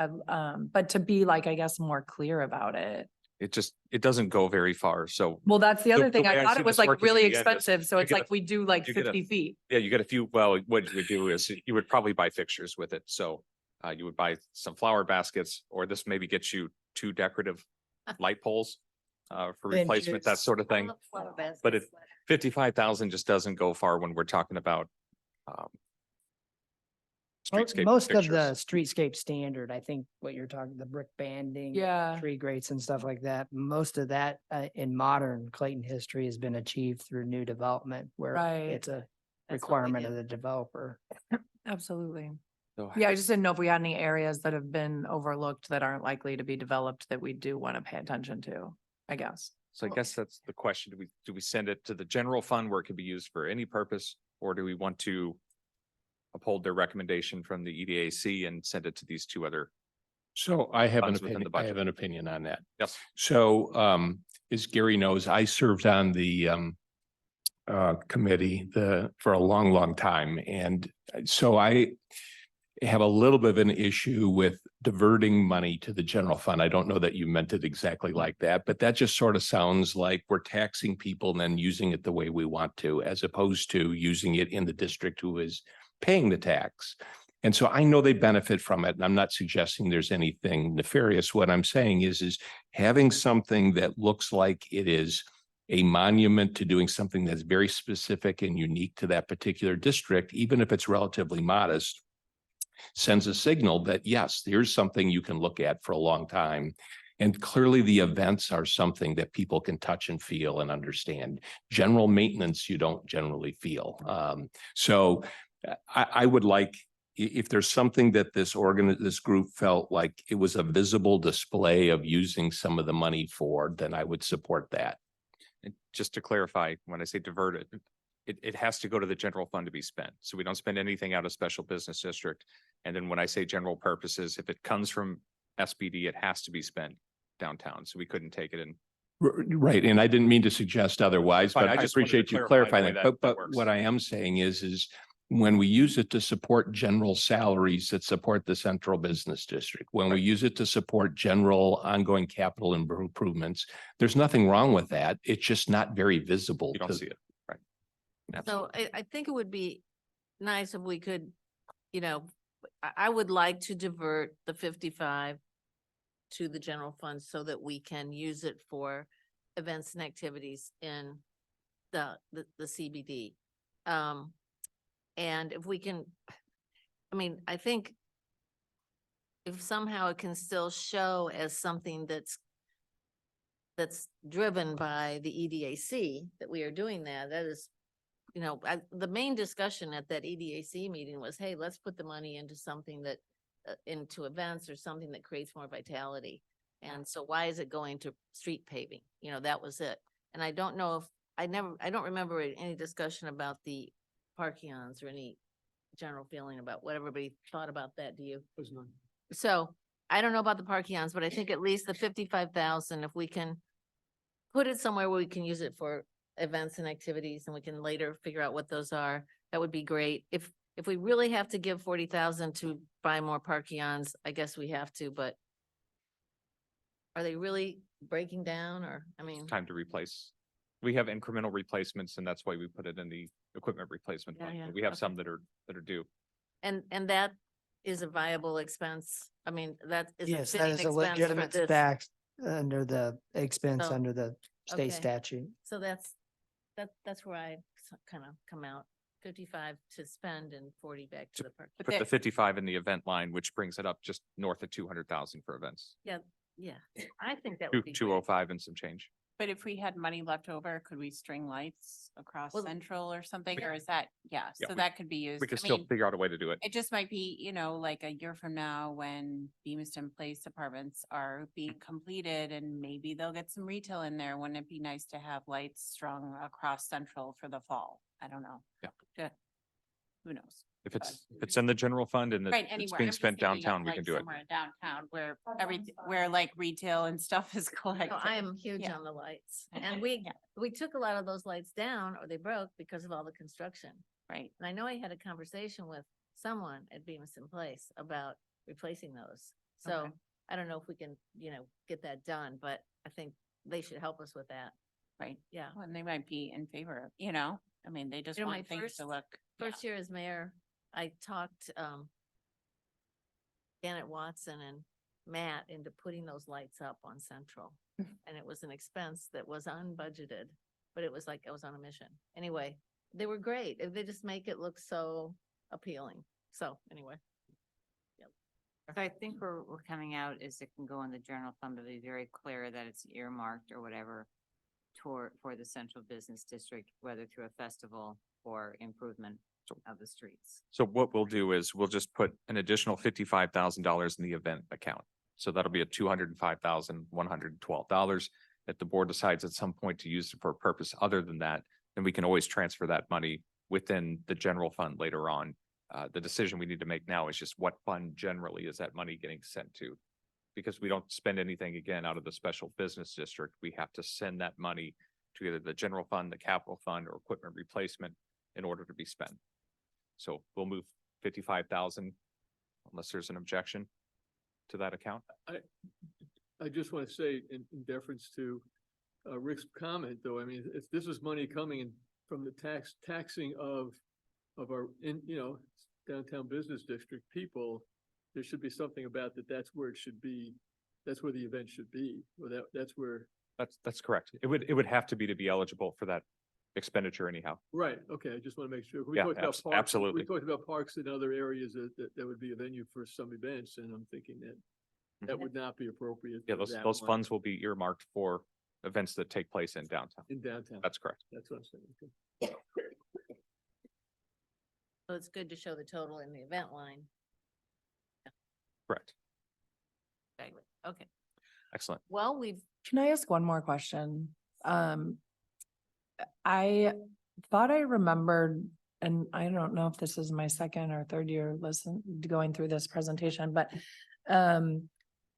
but to be like, I guess, more clear about it. It doesn't go very far. So Well, that's the The- other the thing. way I I thought see it was this like working really at the end is expensive. So you it's get like a- we do like you get a- 50 feet. yeah, you get a few, well, what you would do is you would probably buy fixtures with it. So you would buy some flower baskets, or this maybe gets you 2 decorative light poles for replacement, that Benches. sort of thing. But it 55,000 just doesn't go far when we're talking about streetscape Most of the fixtures. streetscape standard, I think what you're talking, the brick banding. Yeah. Tree grates and stuff like that. Most of that in modern Clayton history has been achieved through new development where Right. it's a That's what we requirement do. of the developer. Absolutely. So Yeah, I just didn't know if we had any areas that have been overlooked that aren't likely to be developed that we do want to pay attention to, I guess. So I guess that's the question. Do we send it to the general fund where it can be used for any purpose? Or do we want to uphold their recommendation from the EDAC and send it to these 2 other? So I have an Funds within the opinion, I have budget. an opinion on that. Yes. So as Gary knows, I served on the committee for a long, long time. And so I have a little bit of an issue with diverting money to the general fund. I don't know that you meant it exactly like that, but that just sort of sounds like we're taxing people and then using it the way we want to, as opposed to using it in the district who is paying the tax. And so I know they benefit from it, and I'm not suggesting there's anything nefarious. What I'm saying is having something that looks like it is a monument to doing something that's very specific and unique to that particular district, even if it's relatively modest, sends a signal that, yes, here's something you can look at for a long time. And clearly the events are something that people can touch and feel and understand. General maintenance, you don't generally feel. So I would like, if there's something that this group felt like it was a visible display of using some of the money for, then I would support that. And just to clarify, when I say diverted, it has to go to the general fund to be spent. So we don't spend anything out of special business district. And then when I say general purposes, if it comes from SBD, it has to be spent downtown. So we couldn't take it in. Right, and I didn't mean to suggest otherwise, Fine, but I I just wanted to appreciate you clarify clarifying the way that. that But works. what I am saying is when we use it to support general salaries that support the central business district, when we use it to support general ongoing capital improvements, there's nothing wrong with that. It's just not very visible. You don't see it, right? So Absolutely. I think it would be nice if we could, I would like to divert the 55 to the general fund so that we can use it for events and activities in the CBD. And if we can, I mean, I think if somehow it can still show as something that's driven by the EDAC, that we are doing that, that is, the main discussion at that EDAC meeting was, hey, let's put the money into something that, into events or something that creates more vitality. And so why is it going to street paving? That was it. And I don't know if, I don't remember any discussion about the parkions or any general feeling about what everybody thought about that. Do you? Was none. So I don't know about the parkions, but I think at least the 55,000, if we can put it somewhere where we can use it for events and activities and we can later figure out what those are, that would be great. If we really have to give 40,000 to buy more parkions, I guess we have to, but are they really breaking down or, I mean, Time to replace. We have incremental replacements and that's why we put it in the equipment replacement Yeah, fund. yeah, But we have okay. some that are due. and that is a viable expense. I mean, that is a Yes, that fitting is a expense for legitimate this. tax under the expense So, under the okay. state statute. So that's where I kind of come out, 55 to spend and 40 back to the park. But Put the that, 55 in the event line, which brings it up just north of 200,000 for events. Yeah, I think that would be great. 205 and some change. but if we had money left over, could we string lights across Well, Central or something, we- or is that, Yeah, so we- that could be used? We could I still mean, figure out a way to do it. it just might be, like a year from now when Beamiston Place apartments are being completed and maybe they'll get some retail in there. Wouldn't it be nice to have lights strung across Central for the fall? I don't know. Yeah. Who knows? If it's in the general fund and Right, it's anywhere. being I'm just spent thinking of, downtown, we like, can do it. somewhere in downtown where where like retail and stuff is collected. No, I am huge Yeah. on the lights Okay, and we yeah. took a lot of those lights down or they broke because of all the construction. Right. And I know I had a conversation with someone at Beamiston Place about replacing those. So Okay. I don't know if we can, get that done, but I think they should help us with that. Right. Yeah. Well, and they might be in favor of, I mean, they just My want things to look. first year as mayor, I talked, Janet Watson and Matt into putting those lights up on Central. And it was an expense that was unbudgeted, but it was like I was on a mission. Anyway, they were great. They just make it look so appealing. So anyway. So I think we're coming out is it can go in the general fund, but be very clear that it's earmarked or whatever for the central business district, whether through a festival or improvement of the streets. So what we'll do is we'll just put an additional $55,000 in the event account. So that'll be a $205,112. If the board decides at some point to use it for a purpose other than that, then we can always transfer that money within the general fund later on. The decision we need to make now is just what fund generally is that money getting sent to? Because we don't spend anything again out of the special business district. We have to send that money to either the general fund, the capital fund, or equipment replacement in order to be spent. So we'll move 55,000 unless there's an objection to that account. I just want to say in deference to Rick's comment, though, I mean, if this is money coming in from the taxing of our, downtown business district people, there should be something about that. That's where it should be. That's where the event should be. Or that's where. That's correct. It would have to be eligible for that expenditure anyhow. Right. Okay. I just want to make sure. We Yeah, talked about parks. absolutely. We talked about parks in other areas that would be a venue for some events, and I'm thinking that would not be appropriate. Yeah, for those that those line funds will be earmarked for events that take place in downtown. in downtown. That's correct. That's what I'm saying. Okay. So it's good to show the total in the event line. Correct. Exactly. Okay. Excellent. Well, we've, Can I ask one more question? I thought I remembered, and I don't know if this is my second or third year going through this presentation, but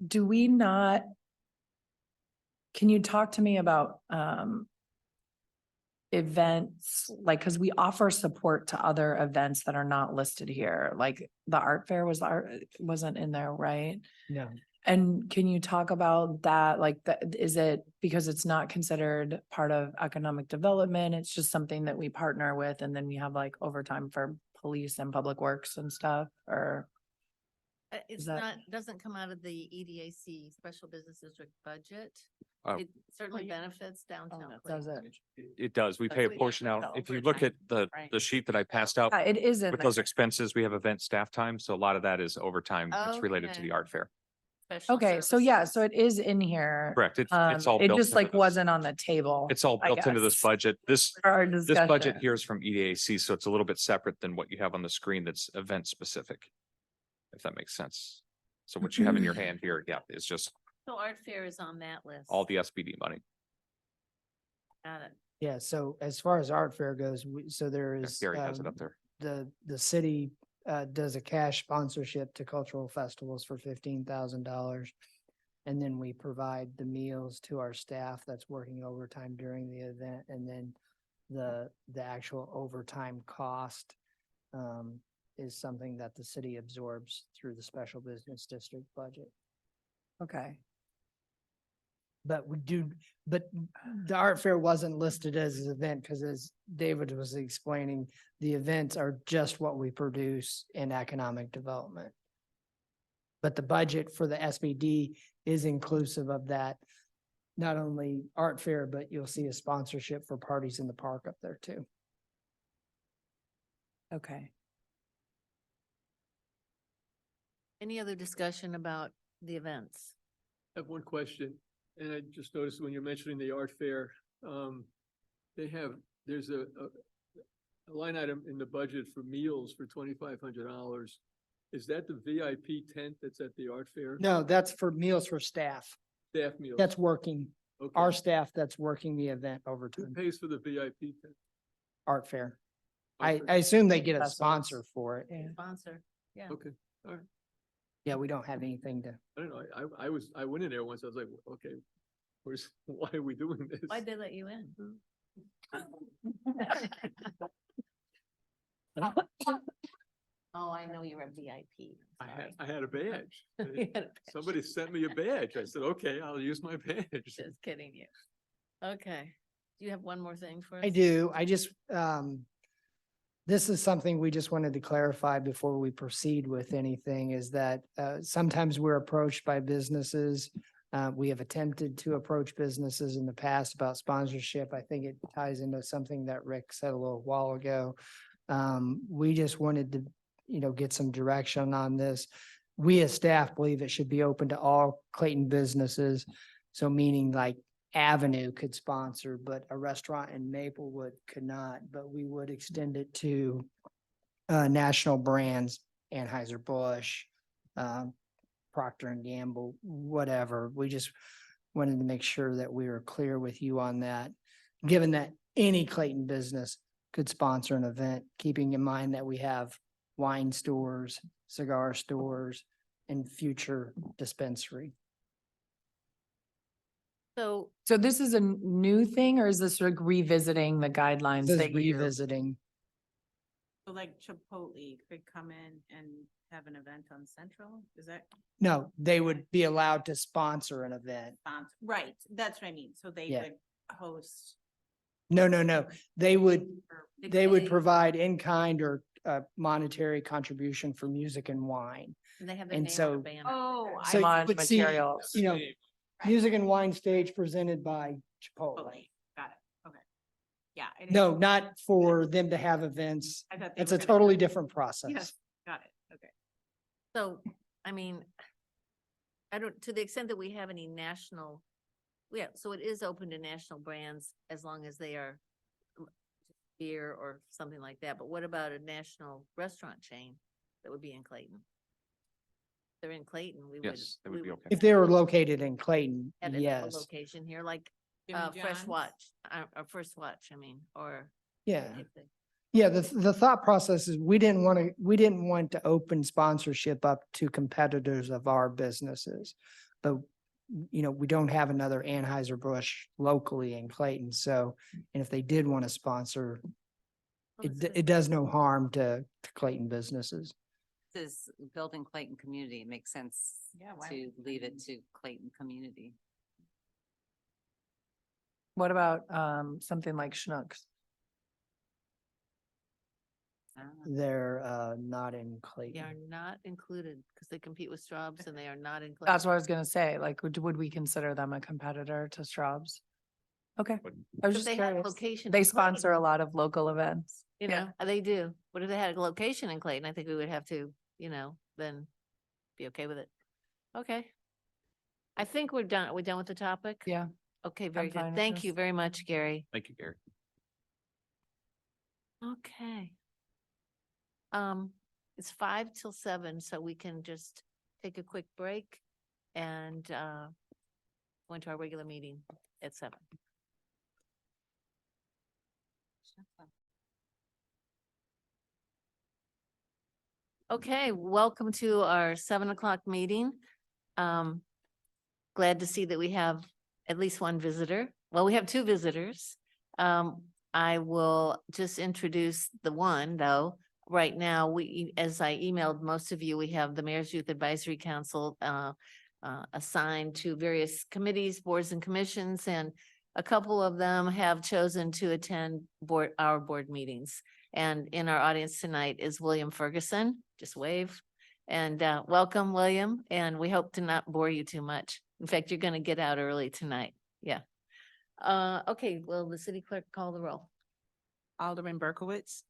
do we not? Can you talk to me about events, like, because we offer support to other events that are not listed here, like the art fair wasn't in there, right? No. And can you talk about that? Like, is it because it's not considered part of economic development? It's just something that we partner with and then we have like overtime for police and public works and stuff, or? It's that- not, doesn't come out of the EDAC Special Business District budget. Oh. It certainly you- benefits downtown. Does Clayton. it? It does. We That's pay a what you portion have out. to If you look at overtime, the right. sheet that I passed out Yeah, it is in with there. those expenses, we have event staff time. So a lot of that is overtime that's related to Okay. the art fair. Special Okay, so yeah, so services. it is in here. Correct. It's all It built just into like this. wasn't on the table. It's all I built into this guess, budget. This for our budget discussion. here is from EDAC, so it's a little bit separate than what you have on the screen that's event specific. If that makes sense. So what you have in your hand here, yeah, is just So art fair is on that list. all the SBD money. Got it. Yeah, so as far as art fair goes, so there Yeah, is. Gary has it up there. The city does a cash sponsorship to cultural festivals for $15,000. And then we provide the meals to our staff that's working overtime during the event. And then the actual overtime cost is something that the city absorbs through the special business district budget. Okay, But but the art fair wasn't listed as an event because as David was explaining, the events are just what we produce in economic development. But the budget for the SBD is inclusive of that, not only art fair, but you'll see a sponsorship for parties in the park up there too. okay. Any other discussion about the events? I have one question, and I just noticed when you're mentioning the art fair, there's a line item in the budget for meals for $2,500. Is that the VIP tent that's at the art fair? No, that's for meals for staff. Staff meals? That's working, Okay. our staff that's working the event Who overtime, pays for the VIP tent? art fair. Art fair? I assume they get a That's sponsor for it. Yeah. Sponsor, yeah. Okay, all right. Yeah, we don't have anything to. I don't know. I went in there once. I was like, okay, why are we doing this? Why'd they let you in? Oh, I know you're a VIP. I had a badge. You had a badge. Somebody sent me a badge. I said, okay, I'll use my badge. Just kidding you. Okay. Do you have one more thing for us? I do. I just, this is something we just wanted to clarify before we proceed with anything is that, sometimes we're approached by businesses. We have attempted to approach businesses in the past about sponsorship. I think it ties into something that Rick said a little while ago. We just wanted to, get some direction on this. We as staff believe it should be open to all Clayton businesses. So meaning like Avenue could sponsor, but a restaurant in Maplewood could not, but we would extend it to national brands, Anheuser-Busch, Procter and Gamble, whatever. We just wanted to make sure that we were clear with you on that, given that any Clayton business could sponsor an event, keeping in mind that we have wine stores, cigar stores, and future dispensary. So So this is a new thing or is this like revisiting the guidelines? This is that you- revisiting. So like Chipotle could come in and have an event on Central, is that? No, they would be allowed to sponsor an event. Right, that's what I mean, so they Yeah. would host. No. They would, or- they would They- provide in-kind or monetary contribution for music and wine. they have their And name on a so- banner. Oh, So you Launch would see, materials. music and wine stage presented by Chipotle. Chipotle, got it, okay. Yeah. I didn't- No, not for them to have events. I thought they It's were a gonna- totally different process. Yes, got it, okay. So, I mean, I don't, to the extent that we have any national, yeah, so it is open to national brands as long as they are beer or something like that. But what about a national restaurant chain that would be in Clayton? They're in Clayton, we would. Yes, that would be okay. If they were located in Clayton, At a yes. location here, like, Jimmy Fresh John's? Watch, or First Watch, I mean, or. Yeah. if they- Yeah, the thought process is we didn't want to open sponsorship up to competitors of our businesses. But, we don't have another Anheuser-Busch locally in Clayton, so, and if they did want to sponsor, Well, this is- it does no harm to Clayton businesses. This is building Clayton community. It makes sense Yeah, why to leave it to Clayton community. What about something like Schnucks? They're not in They Clayton. are not included because they compete with Straub's and they are not included. That's what I was gonna say, like, would we consider them a competitor to Straub's? Okay, I was If just they had a curious. location. They in sponsor a Clayton, lot of local events. You Yeah. know, they do. But if they had a location in Clayton, I think we would have to, then be okay with it. Okay. I think we're done. Are we done with the topic? Yeah, Okay, very fine good. with Thank this. you very much, Gary. Thank you, Gary. Okay. It's 5 till 7, so we can just take a quick break and go into our regular meeting at 7. Okay, welcome to our 7 o'clock meeting. Glad to see that we have at least one visitor. Well, we have 2 visitors. I will just introduce the one, though. Right now, as I emailed most of you, we have the Mayor's Youth Advisory Council assigned to various committees, boards and commissions, and a couple of them have chosen to attend our board meetings. And in our audience tonight is William Ferguson, just wave. And welcome, William, and we hope to not bore you too much. In fact, you're going to get out early tonight. Yeah. Okay, will the city clerk call the roll? Alderman Berkowitz,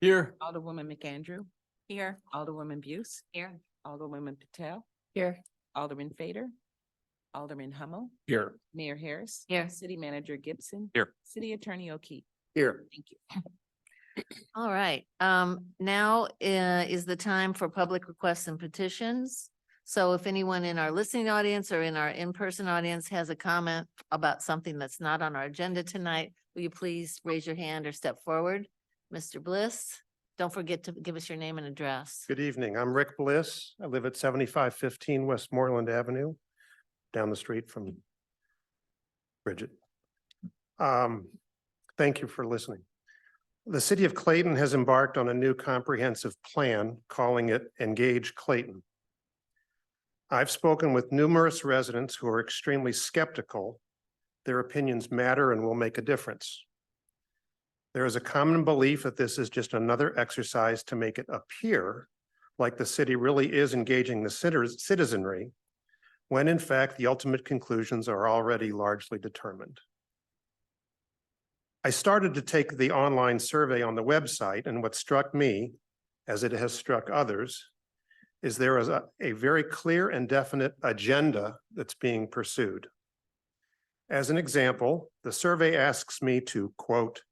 Here. Alderwoman McAndrew, Here. Alderwoman Buse, Here. Alderwoman Patel, here. Alderman Fader, Alderman Hummel, Here. Mayor Harris. Here. City Manager Gibson. Here. City Attorney O'Keefe. Here. Thank you. All right, now is the time for public requests and petitions. So if anyone in our listening audience or in our in-person audience has a comment about something that's not on our agenda tonight, will you please raise your hand or step forward? Mr. Bliss, don't forget to give us your name and address. Good evening. I'm Rick Bliss. I live at 7515 Westmoreland Avenue, down the street from Bridget. Thank you for listening. The city of Clayton has embarked on a new comprehensive plan, calling it Engage Clayton. I've spoken with numerous residents who are extremely skeptical. Their opinions matter and will make a difference. There is a common belief that this is just another exercise to make it appear like the city really is engaging the citizenry, when in fact the ultimate conclusions are already largely determined. I started to take the online survey on the website, and what struck me, as it has struck others, is there is a very clear and definite agenda that's being pursued. As an example, the survey asks me to, quote,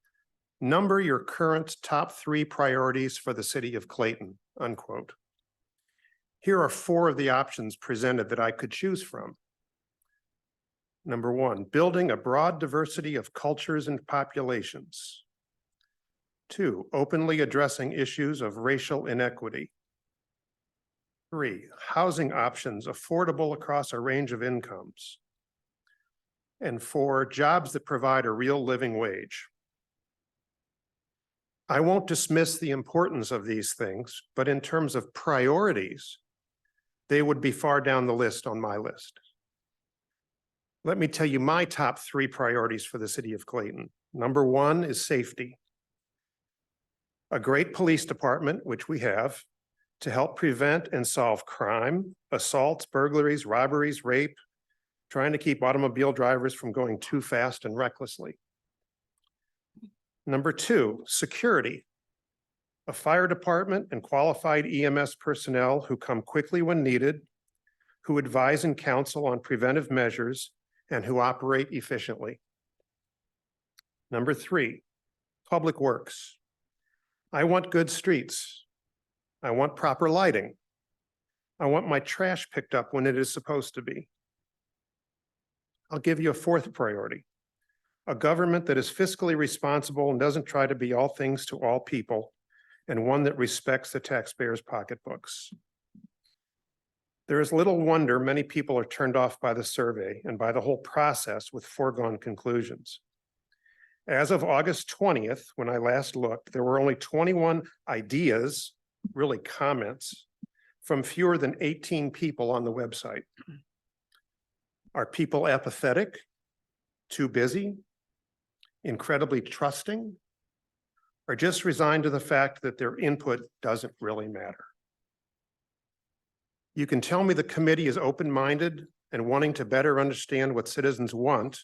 number your current top 3 priorities for the city of Clayton, unquote. Here are 4 of the options presented that I could choose from. Number 1, building a broad diversity of cultures and populations. 2, openly addressing issues of racial inequity. 3, housing options affordable across a range of incomes. And 4, jobs that provide a real living wage. I won't dismiss the importance of these things, but in terms of priorities, they would be far down the list on my list. Let me tell you my top 3 priorities for the city of Clayton. Number 1 is safety. A great police department, which we have, to help prevent and solve crime, assaults, burglaries, robberies, rape, trying to keep automobile drivers from going too fast and recklessly. Number 2, security. A fire department and qualified EMS personnel who come quickly when needed, who advise and counsel on preventive measures, and who operate efficiently. Number 3, public works. I want good streets. I want proper lighting. I want my trash picked up when it is supposed to be. I'll give you a 4th priority. A government that is fiscally responsible and doesn't try to be all things to all people, and one that respects the taxpayers' pocketbooks. There is little wonder many people are turned off by the survey and by the whole process with foregone conclusions. As of August 20th, when I last looked, there were only 21 ideas, really comments, from fewer than 18 people on the website. Are people apathetic, too busy, incredibly trusting, or just resigned to the fact that their input doesn't really matter. You can tell me the committee is open-minded and wanting to better understand what citizens want,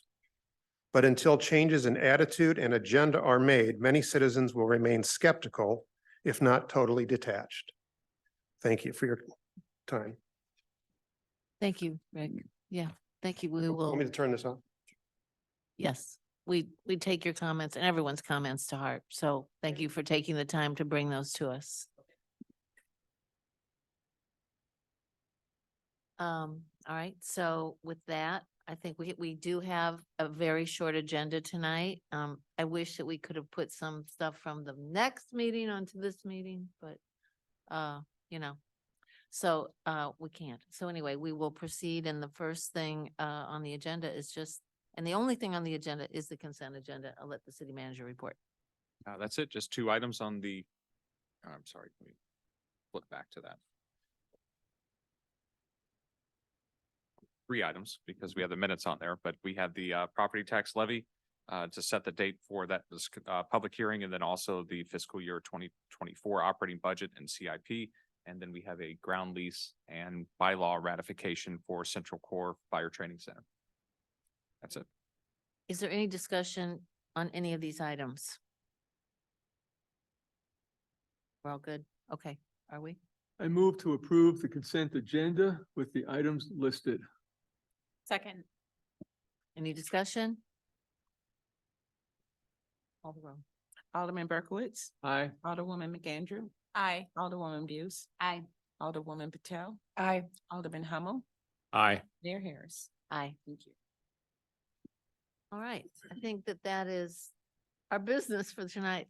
but until changes in attitude and agenda are made, many citizens will remain skeptical, if not totally detached. Thank you for your time. Thank you, Rick. Yeah, thank you. We Want will, me to turn this off? yes, we take your comments and everyone's comments to heart. So thank you for taking the time to bring those to us. All right, so with that, I think we do have a very short agenda tonight. I wish that we could have put some stuff from the next meeting onto this meeting, but you know, so we can't. So anyway, we will proceed, and the first thing on the agenda is just, and the only thing on the agenda is the consent agenda. I'll let the city manager report. That's it. Just 2 items on the, I'm sorry, let me flip back to that. 3 items because we have the minutes on there, but we have the property tax levy to set the date for that public hearing, and then also the fiscal year 2024 operating budget and CIP. And then we have a ground lease and bylaw ratification for Central Core Fire Training Center. That's it. Is there any discussion on any of these items? We're all good? Okay, are we? I move to approve the consent agenda with the items listed. Second. Any discussion? Call the roll. Alderman Berkowitz, Aye. Alderwoman McAndrew, Aye. Alderwoman Buse, Aye. Alderwoman Patel, Aye. Alderman Hummel, Aye. Mayor Harris. Aye. Thank you. All right, I think that is our business for tonight.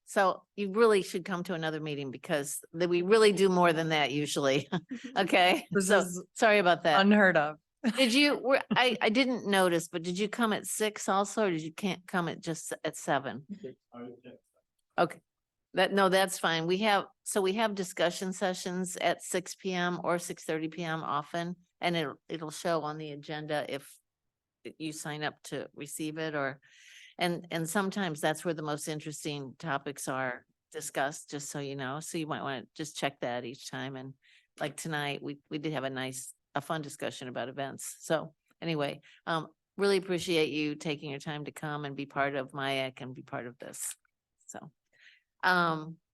So you really should come to another meeting because we really do more than that usually. Okay, This so is sorry about that. Unheard of. Did you, I didn't notice, but did you come at 6 also, or did you can't come at just at 7? Okay, no, that's fine. We have discussion sessions at 6 PM or 6:30 PM often, and it'll show on the agenda if you sign up to receive it, or, and sometimes that's where the most interesting topics are discussed, just so you know. So you might want to just check that each time. And like tonight, we did have a fun discussion about events. So anyway, really appreciate you taking your time to come and be part of MIAC and be part of this.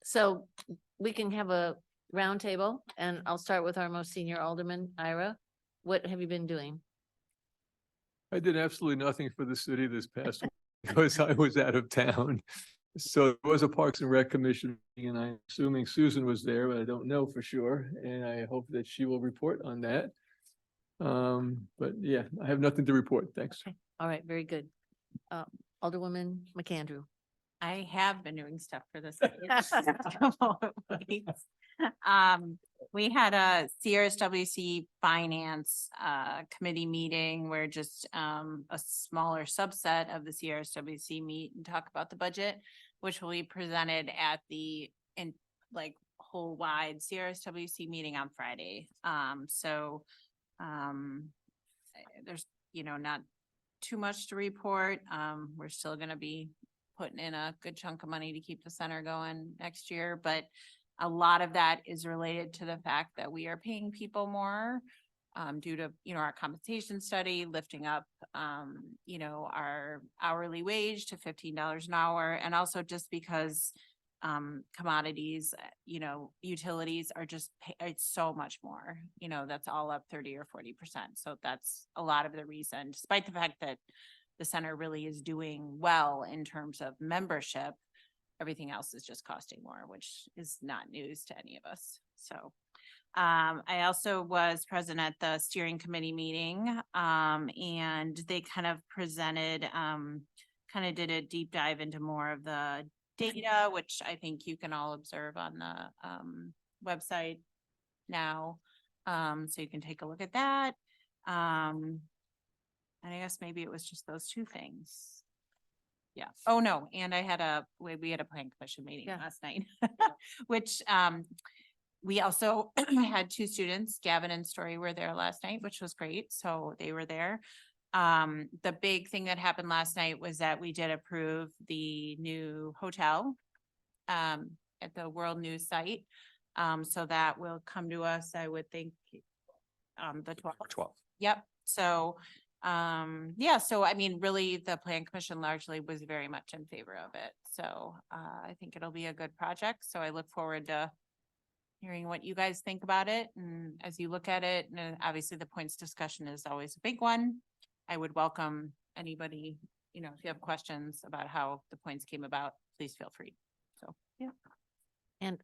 So we can have a roundtable, and I'll start with our most senior alderman, Ira. What have you been doing? I did absolutely nothing for the city this past week because I was out of town. So it was a Parks and Rec Commission, meeting, and I'm assuming Susan was there, but I don't know for sure. And I hope that she will report on that. But yeah, I have nothing to report. Thanks. Okay. All right, very good. Alderwoman McAndrew. I have been doing stuff for this. We had a CRSWC Finance Committee meeting where just a smaller subset of the CRSWC meet and talk about the budget, which will be presented at the whole wide CRSWC meeting on Friday. There's, not too much to report. We're still gonna be putting in a good chunk of money to keep the center going next year, but a lot of that is related to the fact that we are paying people more due to, our compensation study, lifting up, our hourly wage to $15 an hour. And also just because commodities, utilities are just, it's so much more, that's all up 30 or 40%. So that's a lot of the reason, despite the fact that the center really is doing well in terms of membership, everything else is just costing more, which is not news to any of us. So I also was present at the steering committee meeting, and they kind of presented, did a deep dive into more of the data, which I think you can all observe on the website now. So you can take a look at that. And I guess maybe it was just those 2 things. Yeah. Oh, no. And we had a plan commission meeting last night, which we also had 2 students, Gavin and Story, were there last night, which was great. So they were there. The big thing that happened last night was that we did approve the new hotel at the World News site. So that will come to us, I would think, the 12th. 12. Yep. So, yeah, so I mean, really, the plan commission largely was very much in favor of it. So, I think it'll be a good project. So I look forward to hearing what you guys think about it. And as you look at it, and obviously the points discussion is always a big one. I would welcome anybody, if you have questions about how the points came about, please feel free. So, yeah. And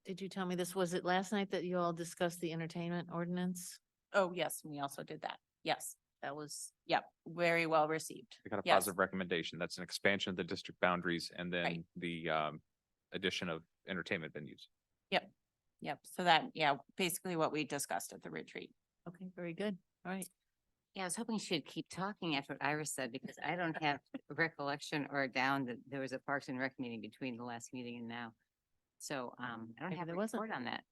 did you tell me this, was it last night that you all discussed the entertainment ordinance? Oh, yes, we also did that. Yes, That was, yep, very well received. We got a Yes. positive recommendation. That's an expansion of the district boundaries and then Right. the addition of entertainment venues. Yep. So that, yeah, basically what we discussed at the retreat. okay, very good. All right. Yeah, I was hoping she'd keep talking after what Iris said, because I don't have recollection or down that there was a Parks and Rec meeting between the last meeting and now. So, I don't Maybe have a there wasn't. report on that.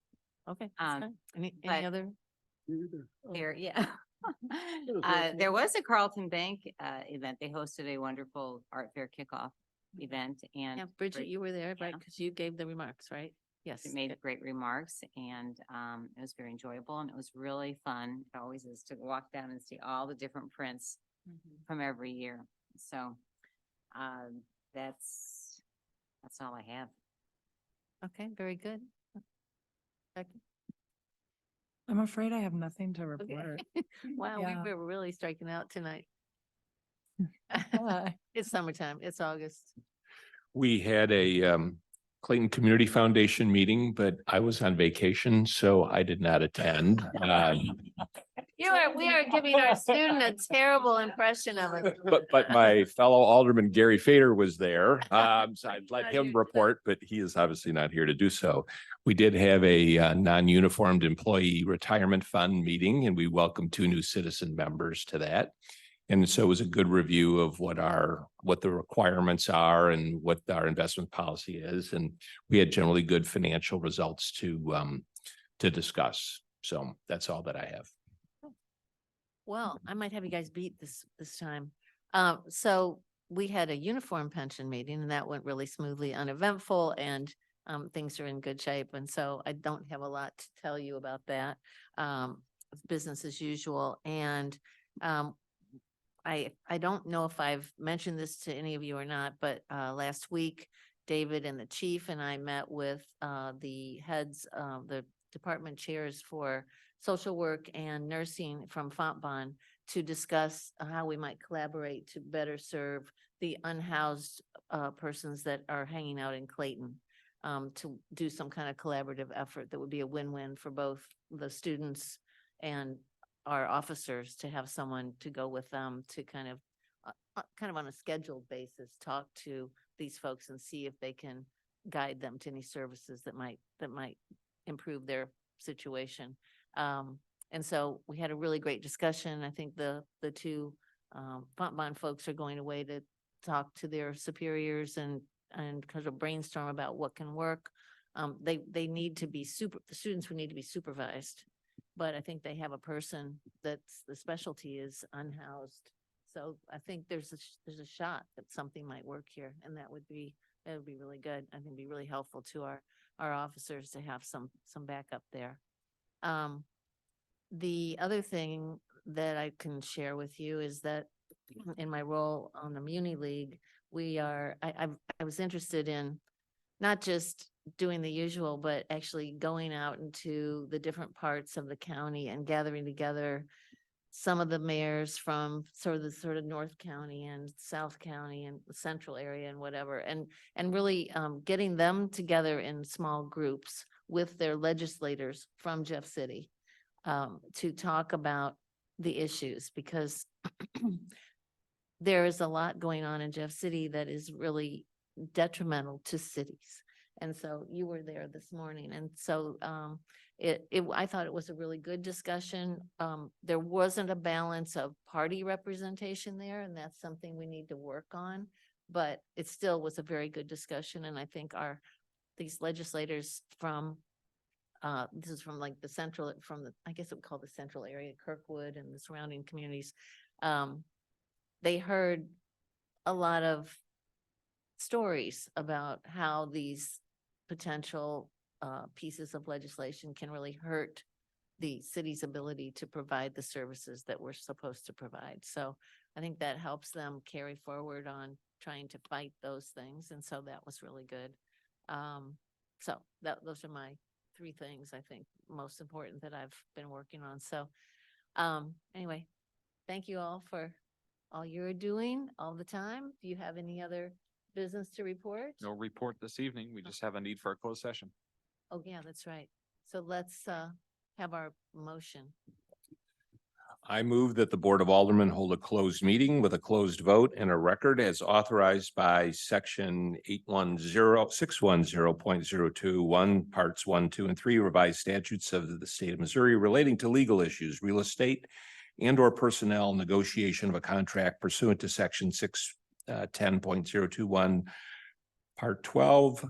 Okay. that's Um, fine. Any but- other? There, yeah. was There was a Carlton Bank event. They hosted a wonderful art fair kickoff event and Yeah, Bridget, great- you were there, right? yeah. Because you gave the remarks, right? Yes. it made great remarks and it was very enjoyable and it was really fun. It always is to walk down and see all the different prints from every year. So that's all I have. Okay, very good. Becky? I'm afraid I have nothing to Okay. report. Wow, Yeah. we were really striking out tonight. Uh, It's summertime. It's August. We had a Clayton Community Foundation meeting, but I was on vacation, so I did not attend. We are giving our student a terrible impression of it. But my fellow Alderman Gary Fader was there. So I'd let Glad him you- report, but he is obviously not here to do so. We did have a non-uniformed employee retirement fund meeting and we welcomed 2 new citizen members to that. And so it was a good review of what the requirements are and what our investment policy is. And we had generally good financial results to discuss. So that's all that I have. Well, I might have you guys beat this time. So we had a uniform pension meeting and that went really smoothly, uneventful, and things are in good shape. And so I don't have a lot to tell you about that. Business as usual. And I don't know if I've mentioned this to any of you or not, but last week, David and the chief and I met with the heads, the department chairs for social work and nursing from Fontbonne to discuss how we might collaborate to better serve the unhoused persons that are hanging out in Clayton, to do some kind of collaborative effort that would be a win-win for both the students and our officers, to have someone to go with them to kind of on a scheduled basis, talk to these folks and see if they can guide them to any services that might improve their situation. And so we had a really great discussion. I think the 2 Fontbonne folks are going away to talk to their superiors and kind of brainstorm about what can work. They need to be the students would need to be supervised, but I think they have a person that's the specialty is unhoused. So I think there's a shot that something might work here, and that would be really good. I think it'd be really helpful to our officers to have some backup there. The other thing that I can share with you is that in my role on the Muni League, I was interested in not just doing the usual, but actually going out into the different parts of the county and gathering together some of the mayors from sort of North County and South County and the central area and whatever, and really getting them together in small groups with their legislators from Jeff City to talk about the issues, because there is a lot going on in Jeff City that is really detrimental to cities. And so you were there this morning. And so I thought it was a really good discussion. There wasn't a balance of party representation there, and that's something we need to work on. But it still was a very good discussion. And I think these legislators from this is from like the central, I guess it would call the central area, Kirkwood and the surrounding communities, they heard a lot of stories about how these potential pieces of legislation can really hurt the city's ability to provide the services that we're supposed to provide. So I think that helps them carry forward on trying to fight those things. And so that was really good. So those are my three things I think most important that I've been working on. So anyway, thank you all for all you're doing all the time. Do you have any other business to report? No report this evening. We just have a need for a closed session. Oh, yeah, that's right. So let's have our motion. I move that the Board of Aldermen hold a closed meeting with a closed vote and a record as authorized by section 610.021, parts 1, 2, and 3 revised statutes of the state of Missouri relating to legal issues, real estate, and or personnel negotiation of a contract pursuant to section 610.021, part 12,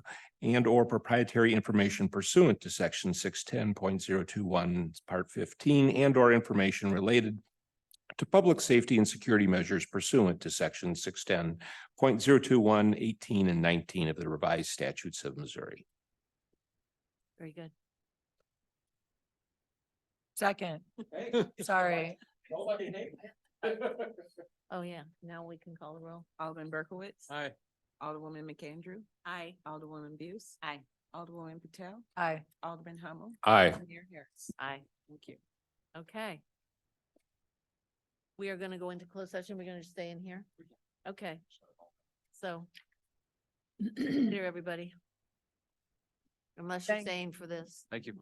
and or proprietary information pursuant to section 610.021, part 15, and or information related to public safety and security measures pursuant to section 610.021, 18, and 19 of the revised statutes of Missouri. Very good. Second, sorry. Oh, yeah. Now we can call the roll. Alderman Berkowitz. Aye. Alderwoman McAndrew. Aye. Alderwoman Buse. Aye. Alderwoman Patel. Aye. Alderman Hummel. Aye. Mayor Harris. Aye. Thank you. Okay. We are going to go into closed session. We're going to stay in here. Okay. So here, everybody. Unless you're Thank- staying for this. Thank you.